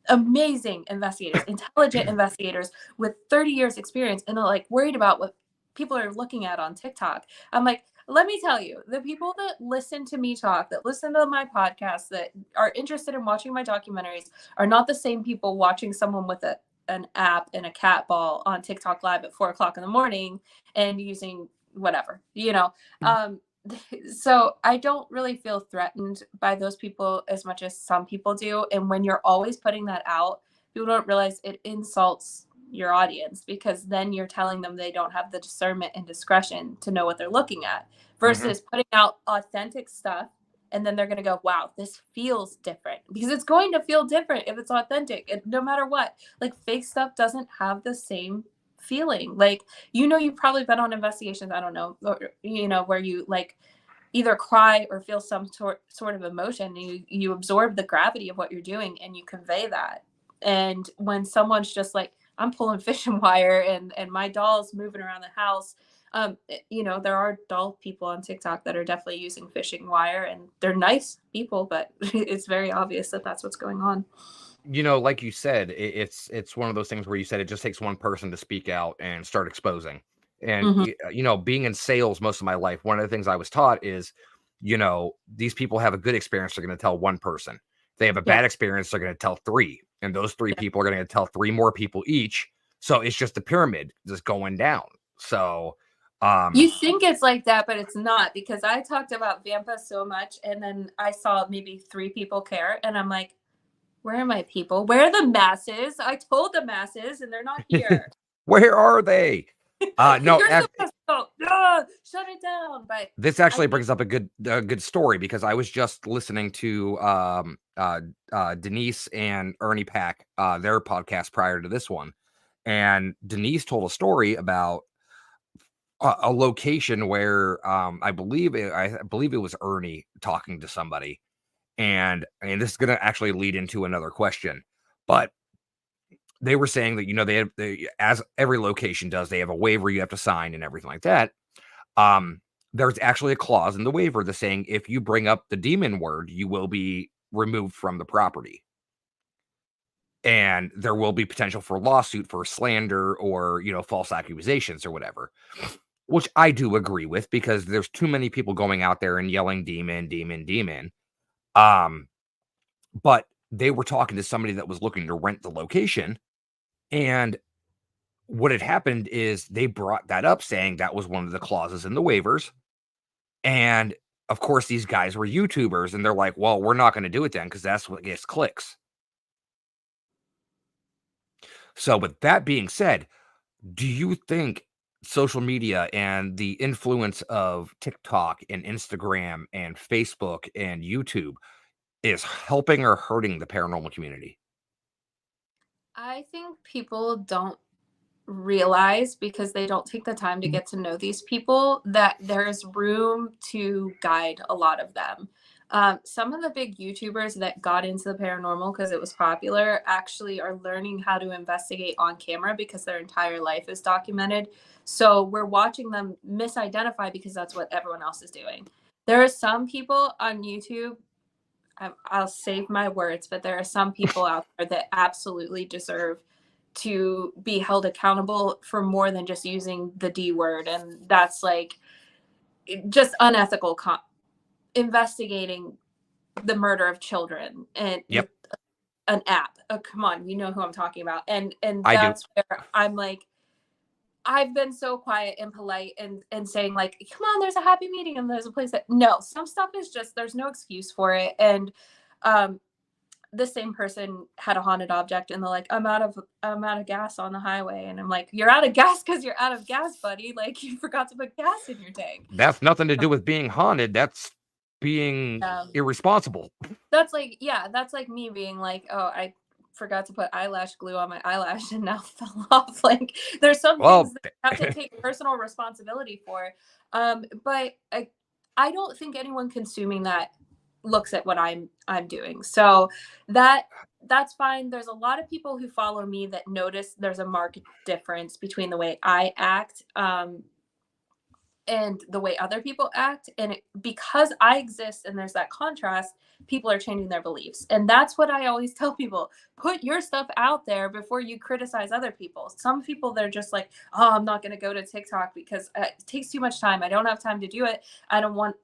amazing investigators, intelligent investigators with 30 years experience, and they're like worried about what people are looking at on TikTok. I'm like, let me tell you, the people that listen to me talk, that listen to my podcast, that are interested in watching my documentaries are not the same people watching someone with an app and a cat ball on TikTok live at 4 o'clock in the morning and using whatever, you know. Um, so I don't really feel threatened by those people as much as some people do. And when you're always putting that out, people don't realize it insults your audience because then you're telling them they don't have the discernment and discretion to know what they're looking at Hmm. versus putting out authentic stuff and then they're going to go, wow, this feels different because it's going to feel different if it's authentic and no matter what. Like fake stuff doesn't have the same feeling. Like you've probably been on investigations, I don't know, or, where you like either cry or feel some sort of emotion and you absorb the gravity of what you're doing and you convey that. And when someone's just like, I'm pulling fishing wire and my doll's moving around the house, there are doll people on TikTok that are definitely using fishing wire and they're nice people, but it's very obvious that that's what's going on. Like you said, it's one of those things where you said it just takes one person to speak out and start exposing. And Hmm. being in sales most of my life, one of the things I was taught is, these people have a good experience, they're going to tell one person. If they have a Yeah. bad experience, they're going to tell three, and those three Yeah. people are going to tell three more people each. So it's just a pyramid just going down. So, You think it's like that, but it's not because I talked about Vampa so much and then I saw maybe 3 people care and I'm like, where are my people? Where are the masses? I told the masses and they're not here. where are they? No, You're supposed to go, "Ah, shut it down. But This I actually think brings up a good story because I was just listening to Denise and Ernie Pack, their podcast prior to this one, and Denise told a story about a location where I believe it was Ernie talking to somebody, and this is going to actually lead into another question, but they were saying that as every location does, they have a waiver you have to sign and everything like that. Um, there's actually a clause in the waiver that's saying if you bring up the demon word, you will be removed from the property. And there will be potential for lawsuit for slander or, false accusations or whatever, which I do agree with because there's too many people going out there and yelling demon, demon, demon. Um, but they were talking to somebody that was looking to rent the location. And what had happened is they brought that up saying that was one of the clauses in the waivers. And of course, these guys were YouTubers and they're like, well, we're not going to do it then because that's what gets clicks. So, with that being said, do you think social media and the influence of TikTok and Instagram and Facebook and YouTube is helping or hurting the paranormal community? I think people don't realize, because they don't take the time to get to know these people, that there's room to guide a lot of them. Some of the big YouTubers that got into the paranormal because it was popular actually are learning how to investigate on camera because their entire life is documented. So we're watching them misidentify because that's what everyone else is doing. There are some people on YouTube, I'll save my words, but there are some people out there that absolutely deserve to be held accountable for more than just using the D word. And that's like just unethical investigating the murder of children and with Yep, an app. Oh, come on, you know who I'm talking about. And I do. that's where I'm like, I've been so quiet and polite and saying like, come on, there's a happy medium and there's a place that no, some stuff is just there's no excuse for it. And um the same person had a haunted object and they're like, I'm out of gas on the highway. And I'm like, you're out of gas because you're out of gas, buddy. Like you forgot to put gas in your tank. That's nothing to do with being haunted. That's being Um, irresponsible. that's like, yeah, that's like me being like, oh, I forgot to put eyelash glue on my eyelash and now it fell off. Like there's some things Well, that I have to take personal responsibility for. But I don't think anyone consuming that looks at what I'm doing. So that that's fine. There's a lot of people who follow me that notice there's a marked difference between the way I act and the way other people act. And because I exist and there's that contrast, people are changing their beliefs. And that's what I always tell people: put your stuff out there before you criticize other people. Some people, they're just like, oh, I'm not going to go to TikTok because it takes too much time. I don't have time to do it. I don't want,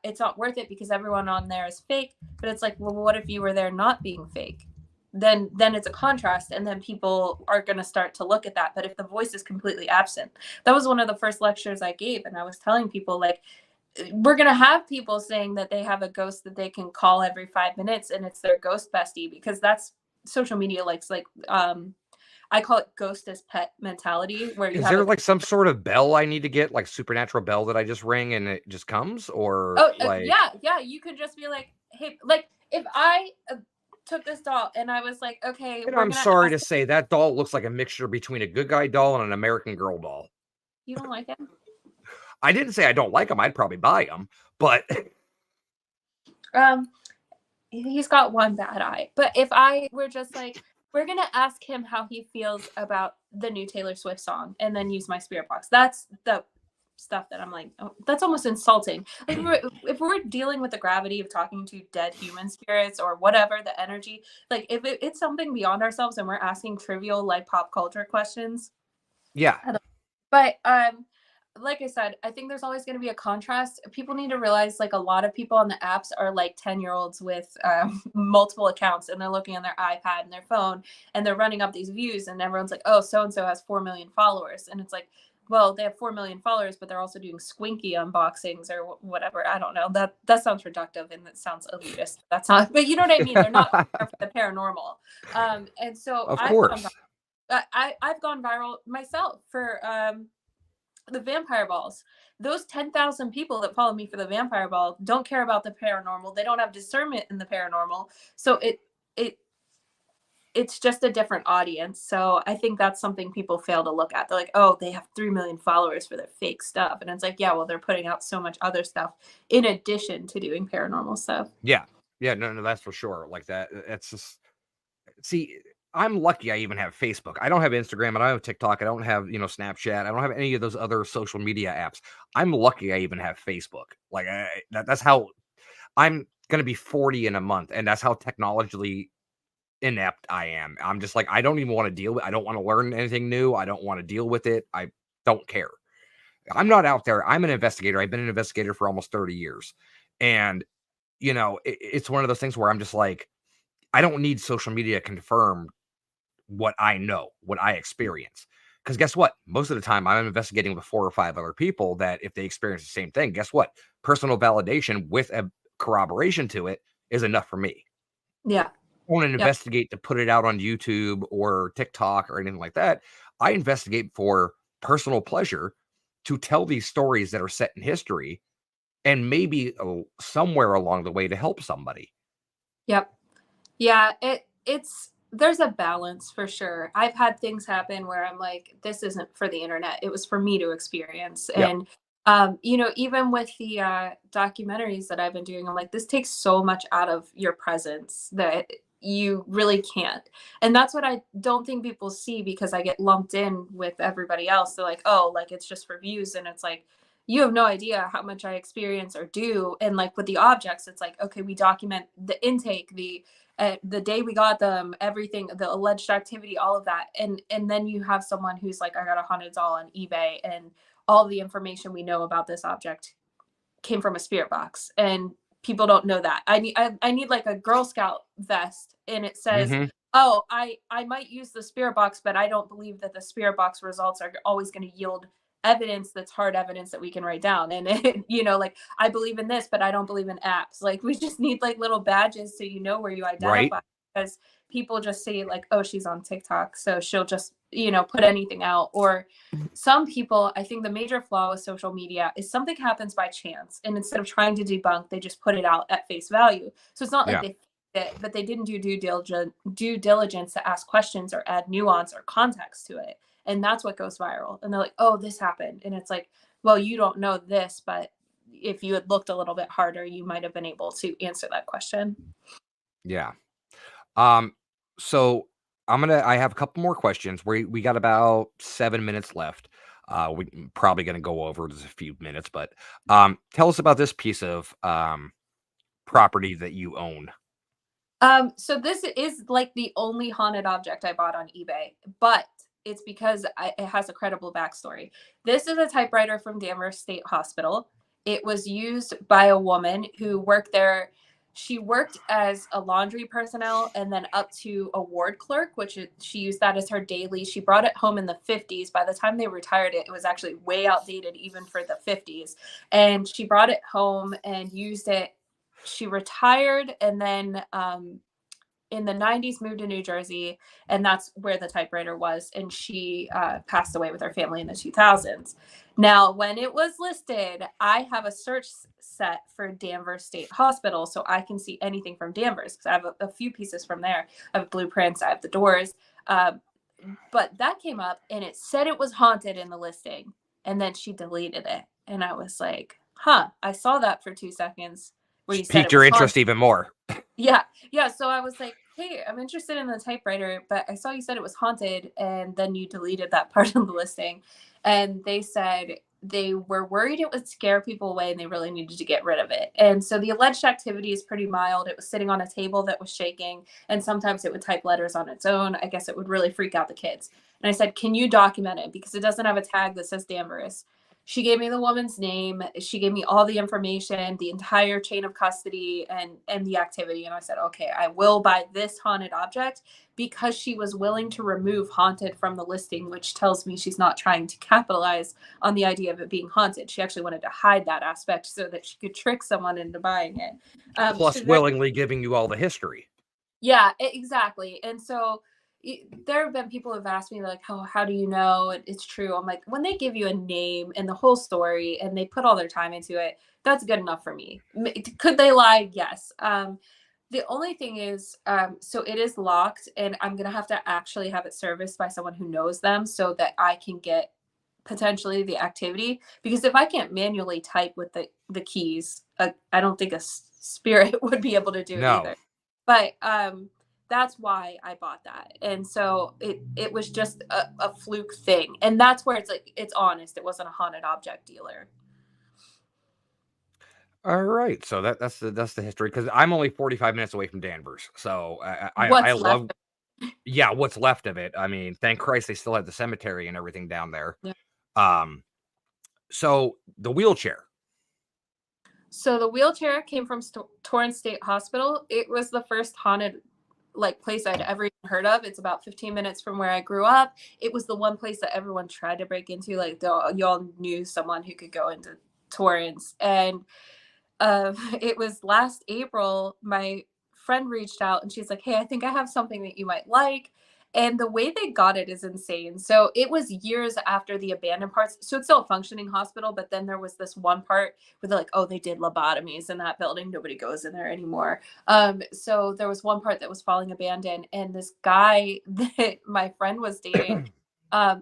it's not worth it because everyone on there is fake. But it's like, well, what if you were there not being fake? Then it's a contrast, and then people are going to start to look at that. But if the voice is completely absent, that was one of the first lectures I gave, and I was telling people like, we're going to have people saying that they have a ghost that they can call every 5 minutes and it's their ghost bestie, because that's social media likes like I call it ghost as pet mentality, where you is have there a like some sort of bell I need to get, like supernatural bell that I just ring and it just comes, or oh like? yeah, you could just be like, hey, like if I took this doll and I was like, okay, And we're I'm gonna sorry ask. to say that doll looks like a mixture between a good guy doll and an American Girl doll. You don't like it? I didn't say I don't like them. I'd probably buy them, but um he's got one bad eye. But if I were just like, we're gonna ask him how he feels about the new Taylor Swift song, and then use my spirit box. That's the stuff that I'm like, oh, that's almost insulting. Like if we're dealing with the gravity of talking to dead human spirits or whatever the energy, like if it's something beyond ourselves and we're asking trivial like pop culture questions, yeah. but like I said, I think there's always going to be a contrast. People need to realize like a lot of people on the apps are like 10-year-olds with multiple accounts, and they're looking on their iPad and their phone and they're running up these views, and everyone's like, oh, so and so has 4 million followers, and it's like, well, they have 4 million followers, but they're also doing squinky unboxings or whatever. I don't know. That sounds reductive and that sounds elitist. That's not, but you know what I mean. They're not there for the paranormal. And so Of course. I've gone viral myself for the vampire balls. Those 10,000 people that follow me for the vampire ball don't care about the paranormal. They don't have discernment in the paranormal. So it it's just a different audience. So I think that's something people fail to look at. They're like, oh, they have 3 million followers for their fake stuff. And it's like, yeah, well, they're putting out so much other stuff in addition to doing paranormal stuff. Yeah. Yeah, no, that's for sure. Like that. It's just see, I'm lucky I even have Facebook. I don't have Instagram. I don't have TikTok. I don't have, Snapchat. I don't have any of those other social media apps. I'm lucky I even have Facebook. Like that's how I'm gonna be 40 in a month, and that's how technologically inept I am. I'm just like, I don't even want to deal with. I don't want to learn anything new. I don't want to deal with it. I don't care. I'm not out there. I'm an investigator. I've been an investigator for almost 30 years, and it's one of those things where I'm just like, I don't need social media to confirm what I know, what I experience. Because guess what? Most of the time, I'm investigating with 4 or 5 other people that if they experience the same thing, guess what? Personal validation with a corroboration to it is enough for me. Yeah. I want to Yep. investigate to put it out on YouTube or TikTok or anything like that. I investigate for personal pleasure to tell these stories that are set in history and maybe somewhere along the way to help somebody. Yep. Yeah, it's there's a balance for sure. I've had things happen where I'm like, this isn't for the internet. It was for me to experience. Yeah. And even with the documentaries that I've been doing, I'm like, this takes so much out of your presence that you really can't. And that's what I don't think people see because I get lumped in with everybody else. They're like, oh, like it's just for views. And it's like, you have no idea how much I experience or do. And like with the objects, it's like, okay, we document the intake, the day we got them, everything, the alleged activity, all of that. And then you have someone who's like, I got a haunted doll on eBay and all the information we know about this object came from a spirit box. And people don't know that. I need like a Girl Scout vest and it says, Hmm. oh, I might use the spirit box, but I don't believe that the spirit box results are always going to yield evidence that's hard evidence that we can write down. And like I believe in this, but I don't believe in apps. Like we just need like little badges so you know where you Right. identify, because people just say like, oh, she's on TikTok, so she'll just put anything out. Or some people, I think the major flaw with social media is something happens by chance, and instead of trying to debunk, they just put it out at face value. So it's not like Yeah. they it, but they didn't do due diligence to ask questions or add nuance or context to it. And that's what goes viral. And they're like, oh, this happened. And it's like, well, you don't know this, but if you had looked a little bit harder, you might have been able to answer that question. Yeah. Um, so I have a couple more questions. We got about 7 minutes left. We probably gonna go over just a few minutes, but tell us about this piece of property that you own. So this is like the only haunted object I bought on eBay, but it's because it has a credible backstory. This is a typewriter from Danvers State Hospital. It was used by a woman who worked there. She worked as a laundry personnel and then up to a ward clerk, she used that as her daily. She brought it home in the 50s. By the time they retired it, it was actually way outdated even for the 50s. And she brought it home and used it. She retired and then in the 90s moved to New Jersey, and that's where the typewriter was. And she passed away with her family in the 2000s. Now, when it was listed, I have a search set for Danvers State Hospital, so I can see anything from Danvers because I have a few pieces from there. I have blueprints, I have the doors. But that came up and it said it was haunted in the listing, and then she deleted it. And I was like, huh, I saw that for 2 seconds where you Just said piqued it your was interest haunted. even more. Yeah. Yeah. So I was like, hey, I'm interested in the typewriter, but I saw you said it was haunted. And then you deleted that part of the listing. And they said they were worried it would scare people away and they really needed to get rid of it. And so the alleged activity is pretty mild. It was sitting on a table that was shaking, and sometimes it would type letters on its own. I guess it would really freak out the kids. And I said, can you document it? Because it doesn't have a tag that says Danvers. She gave me the woman's name. She gave me all the information, the entire chain of custody and the activity. And I said, okay, I will buy this haunted object, because she was willing to remove haunted from the listing, which tells me she's not trying to capitalize on the idea of it being haunted. She actually wanted to hide that aspect so that she could trick someone into buying it. Plus She's very willingly giving you all the history. Yeah, exactly. And so there have been people who've asked me like, "Oh, how do you know it's true?" I'm like, when they give you a name and the whole story and they put all their time into it, that's good enough for me. Could they lie? Yes. The only thing is, so it is locked, and I'm gonna have to actually have it serviced by someone who knows them so that I can get potentially the activity. Because if I can't manually type with the keys, I don't think a spirit would be able to do it No. either. But that's why I bought that. And so it was just a fluke thing. And that's where it's like it's honest. It wasn't a haunted object dealer. All right. So that's the history because I'm only 45 minutes away from Danvers. So I What's left love of yeah, what's left of it. I mean, thank Christ they still have the cemetery and everything down there. it. Um, so the wheelchair. So the wheelchair came from Torrance State Hospital. It was the first haunted like place I'd ever even heard of. It's about 15 minutes from where I grew up. It was the one place that everyone tried to break into. Like y'all knew someone who could go into Torrance, and it was last April. My friend reached out and she's like, "Hey, I think I have something that you might like." And the way they got it is insane. So it was years after the abandoned parts. So it's still a functioning hospital, but then there was this one part where they're like, "Oh, they did lobotomies in that building. Nobody goes in there anymore." So there was one part that was falling abandoned, and this guy that my friend was dating,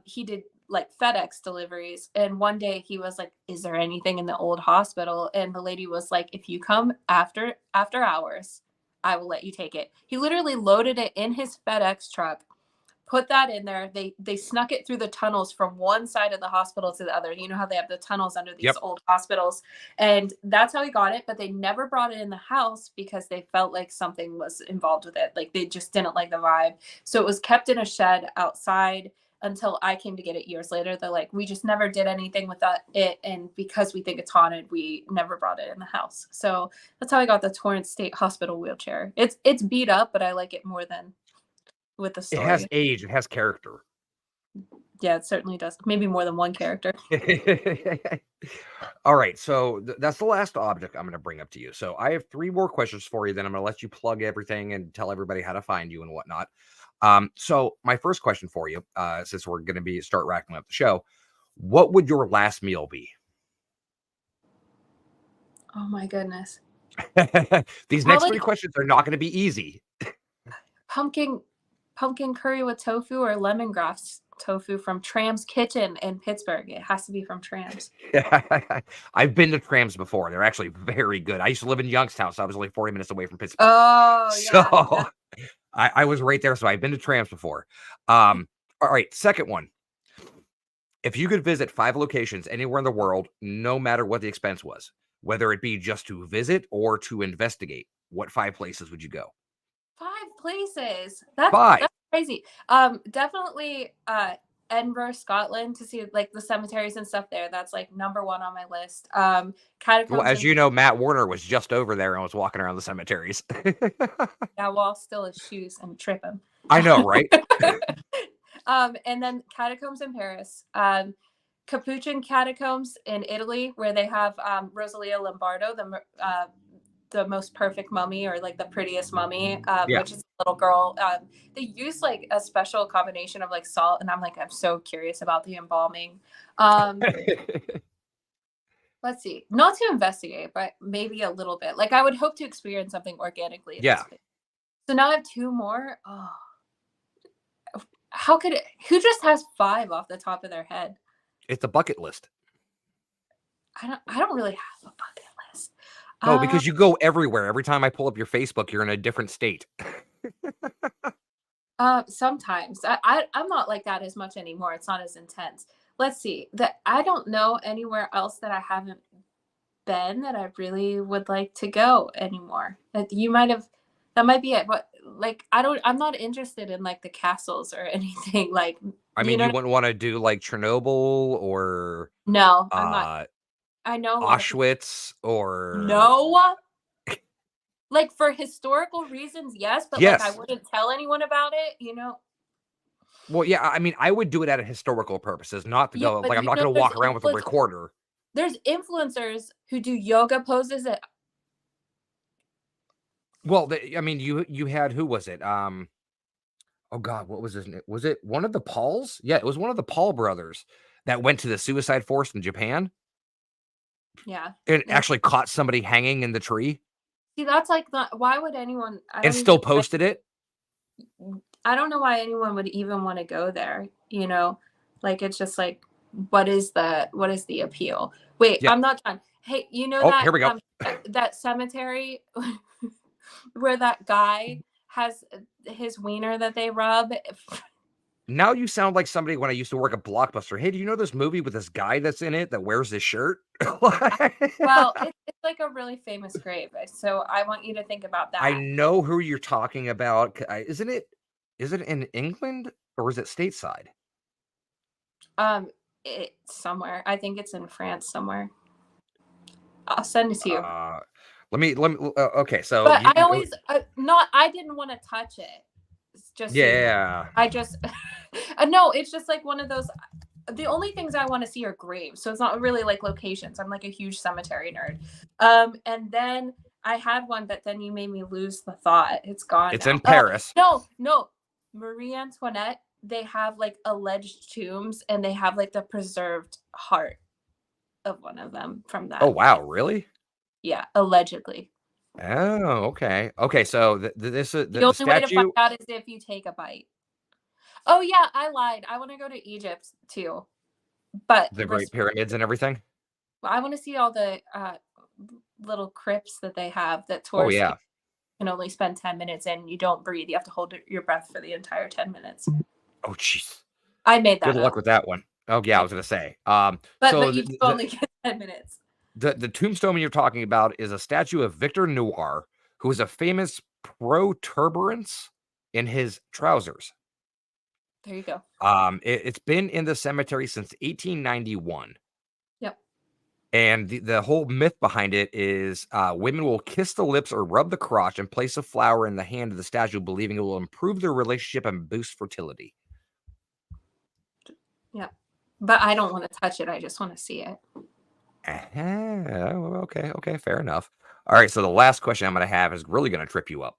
he did like FedEx deliveries. And one day he was like, "Is there anything in the old hospital?" And the lady was like, "If you come after hours, I will let you take it." He literally loaded it in his FedEx truck, put that in there. They snuck it through the tunnels from one side of the hospital to the other. You know how they have the tunnels under these Yep. old hospitals, and that's how he got it. But they never brought it in the house because they felt like something was involved with it. Like they just didn't like the vibe. So it was kept in a shed outside until I came to get it years later. They're like, "We just never did anything with it, and because we think it's haunted, we never brought it in the house." So that's how I got the Torrance State Hospital wheelchair. It's beat up, but I like it more than with the It has story. age, it has character. Yeah, it certainly does. Maybe more than one character. All right, so that's the last object I'm going to bring up to you. So I have three more questions for you. Then I'm going to let you plug everything and tell everybody how to find you and whatnot. So my first question for you, since we're going to be start racking up the show, what would your last meal be? Oh my goodness. These next Probably three questions are not going to be easy. pumpkin pumpkin curry with tofu or lemongrass tofu from Tram's Kitchen in Pittsburgh. It has to be from Tram's. I've been to trams before. They're actually very good. I used to live in Youngstown, so I was only 40 minutes away from Pittsburgh. Oh So yeah. I was right there. So I've been to trams before. All right, second one. If you could visit 5 locations anywhere in the world, no matter what the expense was, whether it be just to visit or to investigate, what 5 places would you go? 5 places. That's 5. crazy. Definitely Edinburgh, Scotland to see like the cemeteries and stuff there. That's like number one on my list. Well, Catacombs as and you know, Matt Warner was just over there and was walking around the cemeteries. yeah, well, still his shoes and trip him. I know, right? And then catacombs in Paris, Capuchin catacombs in Italy, where they have Rosalia Lombardo, the most perfect mummy or like the prettiest mummy, Yeah. which is a little girl. They use like a special combination of like salt, and I'm so curious about the embalming. Um, let's see, not to investigate, but maybe a little bit. Like I would hope to experience something organically in this Yeah. place. So now I have two more. Oh, how could it? Who just has five off the top of their head? It's a bucket list. I don't really have a bucket list. No, Uh, because you go everywhere. Every time I pull up your Facebook, you're in a different state. sometimes I'm not like that as much anymore. It's not as intense. Let's see. That I don't know anywhere else that I haven't been that I really would like to go anymore. That you might have. That might be it. But like I don't. I'm not interested in like the castles or anything. Like I you mean, know. you wouldn't want to do like Chernobyl or No, I'm not. uh I know a lot of people. Auschwitz or No. Like for historical reasons, yes, but like I yes. wouldn't tell anyone about it. Well, yeah, I mean, I would do it at a historical purposes, not to Yeah, go but like I'm not going to walk around with a recorder. there's influencers who do yoga poses that Well, I mean, you had who was it? Oh God, what was his name? Was it one of the Pauls? Yeah, it was one of the Paul brothers that went to the suicide force in Japan Yeah. and And actually caught somebody hanging in the tree see, that's like not why would anyone I and don't even still posted it. I don't know why anyone would even want to go there, you know? Like it's just like what is the appeal? Wait, Yeah. I'm not done. Hey, you know Oh, here we go. that cemetery where that guy has his wiener that they rub? Now you sound like somebody when I used to work at Blockbuster. Hey, do you know this movie with this guy that's in it that wears this shirt? Well, it's like a really famous grave. So I want you to think about I that. know who you're talking about. Isn't it? Is it in England or is it stateside? Um, it's somewhere. I think it's in France somewhere. I'll send it to you. Uh, let me. Okay, so But I always not. I didn't want to touch it. Just so you know, yeah. I just no. It's just like one of those. The only things I want to see are graves, so it's not really like locations. I'm like a huge cemetery nerd. And then I had one, but then you made me lose the thought. It's gone It's in now. Paris. No, Marie Antoinette. They have like alleged tombs, and they have like the preserved heart of one of them from Oh that. wow, really? Yeah, allegedly. Oh, okay. Okay, so this The the only way to find statue, out is if you take a bite. Oh yeah, I lied. I want to go to Egypt too, but the Great Pyramids and everything. I want to see all the little crypts that they have that Oh tourists yeah. can only spend 10 minutes in. You don't breathe. You have to hold your breath for the entire 10 minutes. Oh jeez. I made Good that luck up. with that one. Oh yeah, I I, was gonna say. but So you do only get 10 minutes. the tombstone you're talking about is a statue of Victor Noir, who is a famous protuberance in his trousers. There you go. It's been in the cemetery since 1891. Yep. And the whole myth behind it is women will kiss the lips or rub the crotch and place a flower in the hand of the statue, believing it will improve their relationship and boost fertility. Yep. But I don't want to touch it. I just want to see it. Okay, okay, fair enough. All right, so the last question I'm going to have is really going to trip you up.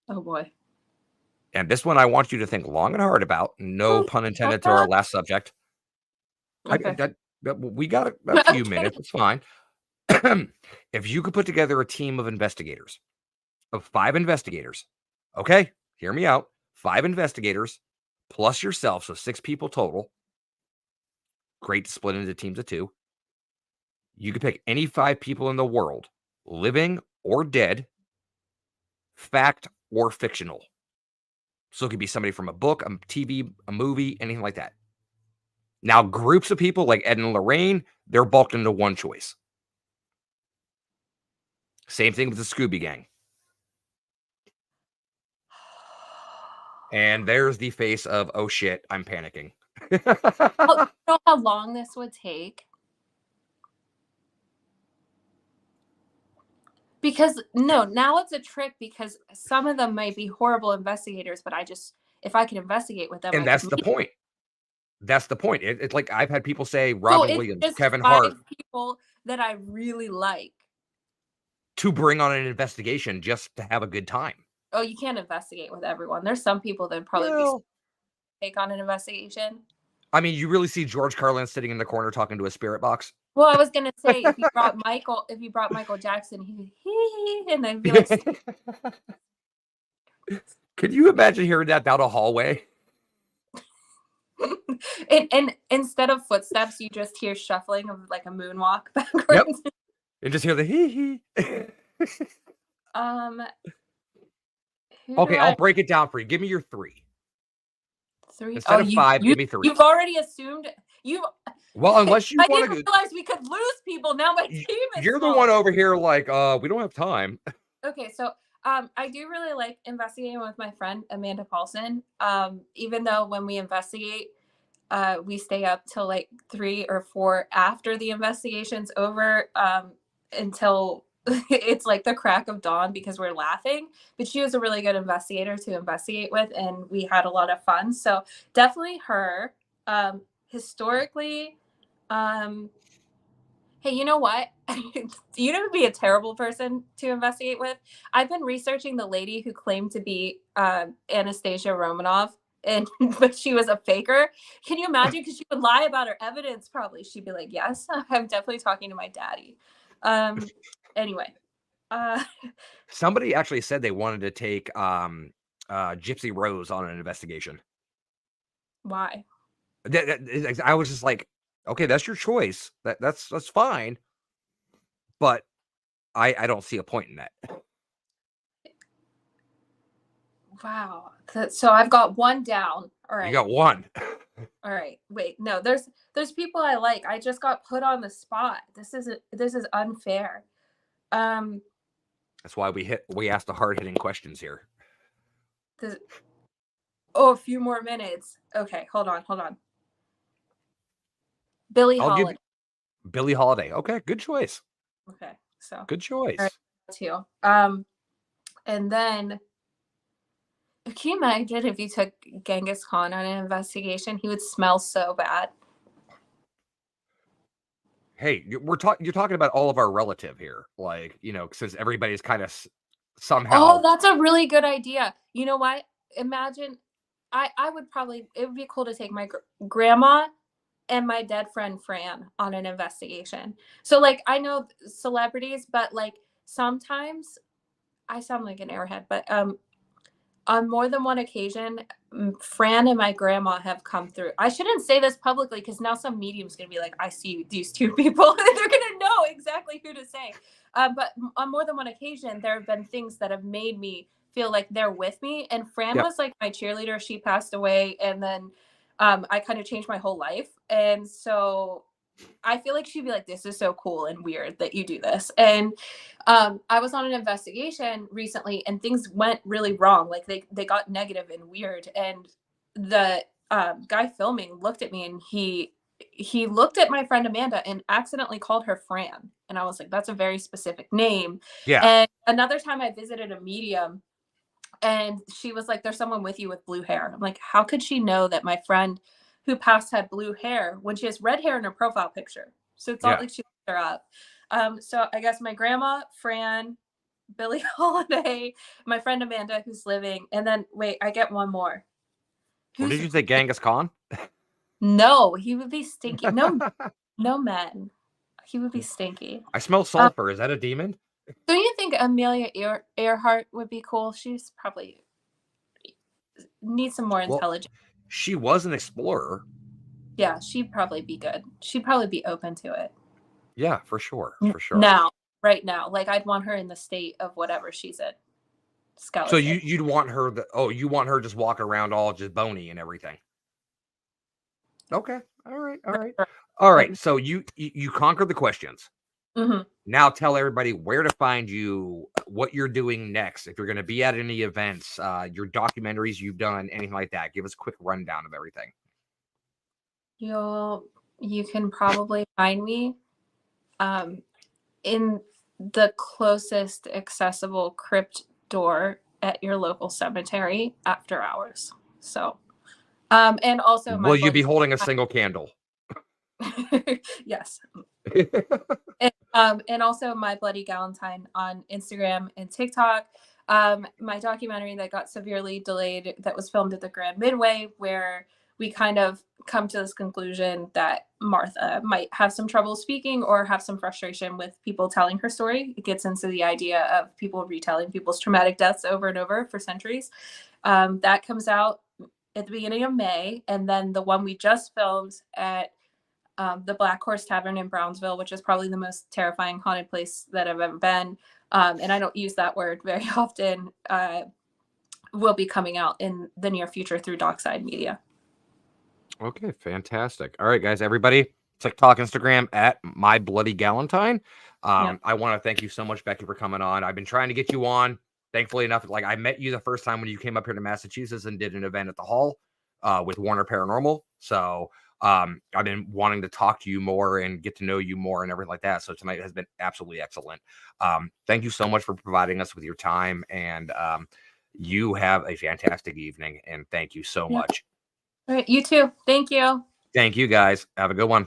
Oh boy. And this one I want you to think long and hard about. No Oh, pun intended to our last subject. okay. We got a few Okay. minutes. It's fine. If you could put together a team of investigators, of 5 investigators, okay, hear me out. 5 investigators plus yourself, so 6 people total. Great to split into teams of 2. You could pick any 5 people in the world, living or dead, fact or fictional. So it could be somebody from a book, a TV, a movie, anything like that. Now, groups of people like Ed and Lorraine, they're bulked into one choice. Same thing with the Scooby Gang. And there's the face of, oh shit, I'm panicking. Oh, you know how long this would take? Because no, now it's a trick because some of them might be horrible investigators, but if I could investigate with them, And I could that's the meet. point. That's the point. It's like I've had people say So Robin it's Williams, just Kevin Hart 5 people that I really like. to bring on an investigation just to have a good time. Oh, you can't investigate with everyone. There's some people that would probably be Well, take on an investigation. I mean, you really see George Carlin sitting in the corner talking to a spirit box. Well, I was gonna say if you brought Michael Jackson, he and then be like, Could you imagine hearing that down a hallway? and instead of footsteps, you just hear shuffling of like a moonwalk Yep. backwards. And just hear the hee hee. Um, who do Okay, I I'll break it down for you. Give me your 3. three? Instead Oh, of 5, give me 3. you've already assumed you. Well, unless you I want didn't to, realize we could lose people. Now my team is you're the small. one over here like, we don't have time. Okay, so I do really like investigating with my friend Amanda Paulson. Even though when we investigate, we stay up till like 3 or 4 after the investigation's over, until it's like the crack of dawn because we're laughing. But she was a really good investigator to investigate with, and we had a lot of fun. So definitely her. Historically, um, hey, you know what? You know, would be a terrible person to investigate with. I've been researching the lady who claimed to be Anastasia Romanov. and but she was a faker. Can you imagine? Because she would lie about her evidence. Probably she'd be like, "Yes, I'm definitely talking to my daddy." Anyway, uh, Somebody actually said they wanted to take Gypsy Rose on an investigation. why? I was just like, okay, that's your choice. That's fine, but I don't see a point in that. Wow. So I've got one down. All You right. got one. All right. Wait. No, there's people I like. I just got put on the spot. This is unfair. Um That's why we asked the hard hitting questions here. the, oh, a few more minutes. Okay, hold on. Billie I'll give you Holiday. Billie Holiday. Okay, good choice. Okay. So, Good all right, choice. two. And then can you imagine if you took Genghis Khan on an investigation? He would smell so bad. Hey, you're talking about all of our relative here, like, since everybody's kind of Oh, somehow. that's a really good idea. You know what? Imagine I would probably it would be cool to take my grandma and my dead friend Fran on an investigation. So like I know celebrities, but like sometimes I sound like an airhead, but on more than one occasion, Fran and my grandma have come through. I shouldn't say this publicly because now some medium's gonna be like, I see these two people. They're gonna know exactly who to say. But on more than one occasion, there have been things that have made me feel like they're with me. And Fran Yeah, was like my cheerleader. She passed away, and then I kind of changed my whole life. And so I feel like she'd be like, "This is so cool and weird that you do this." And I was on an investigation recently, and things went really wrong. Like they got negative and weird. And the guy filming looked at me, and he looked at my friend Amanda and accidentally called her Fran. And I was like, "That's a very specific name." yeah, And another time, I visited a medium, and she was like, "There's someone with you with blue hair." I'm like, "How could she know that my friend who passed had blue hair when she has red hair in her profile picture?" So it's not yeah. like she looked her up. So I guess my grandma, Fran, Billie Holiday, my friend Amanda, who's living, and then wait, I get one more. Or Who's did you say Genghis Khan? no? He would be stinky. No, no men. He would be stinky. I smell Um, sulfur. Is that a demon? don't you think Amelia Earhart would be cool? She's probably needs some more Well, intelligence. she was an explorer. Yeah, she'd probably be good. She'd probably be open to it. Yeah, for sure, for sure. Now, right now, like I'd want her in the state of whatever she's in. So Skeleton. you'd want her you want her just walking around all just bony and everything. Okay. All right. All right. All right. So you conquered the questions. Mm-hmm. Now tell everybody where to find you, what you're doing next, if you're going to be at any events, your documentaries you've done, anything like that. Give us a quick rundown of everything. You can probably find me um, in the closest accessible crypt door at your local cemetery after hours. So, and also my Will you be bloody holding a single candle? yes. And also my bloody Galentine on Instagram and TikTok. My documentary that got severely delayed that was filmed at the Grand Midway, where we kind of come to this conclusion that Martha might have some trouble speaking or have some frustration with people telling her story. It gets into the idea of people retelling people's traumatic deaths over and over for centuries. That comes out at the beginning of May. And then the one we just filmed at the Black Horse Tavern in Brownsville, which is probably the most terrifying haunted place that I've ever been. And I don't use that word very often, will be coming out in the near future through Dockside Media. Okay, fantastic. All right, guys, everybody, TikTok, Instagram at My Bloody Galentine. Yeah. I want to thank you so much, Becki, for coming on. I've been trying to get you on. Thankfully enough, like I met you the first time when you came up here to Massachusetts and did an event at the Hall with Warner Paranormal. So I've been wanting to talk to you more and get to know you more and everything like that. So tonight has been absolutely excellent. Thank you so much for providing us with your time, and you have a fantastic evening. And thank you so much. All right, you too. Thank you. Thank you, guys. Have a good one.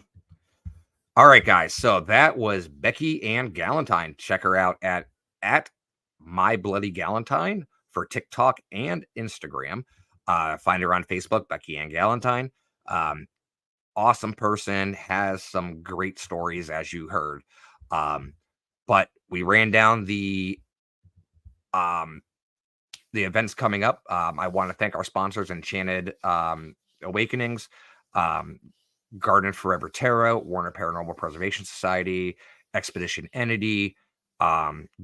All right, guys. So that was Becki and Galentine. Check her out at My Bloody Galentine for TikTok and Instagram. Find her on Facebook, Becki and Galentine. Um, awesome person, has some great stories, as you heard. Um, but we ran down um, the events coming up. I want to thank our sponsors, Enchanted Awakenings, um, Garden Forever Tarot, Warner Paranormal Preservation Society, Expedition Entity,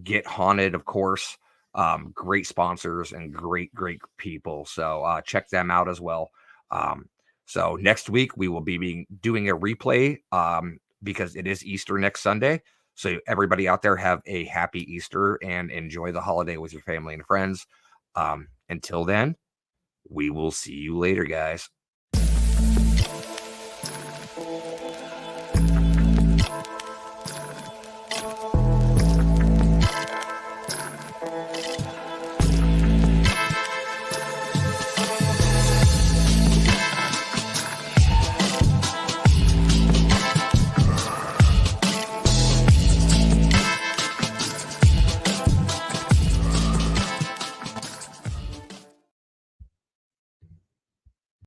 Get Haunted, of course. Great sponsors and great people. So check them out as well. Um, so next week we will be doing a replay because it is Easter next Sunday. So everybody out there, have a happy Easter and enjoy the holiday with your family and friends. Until then, we will see you later, guys.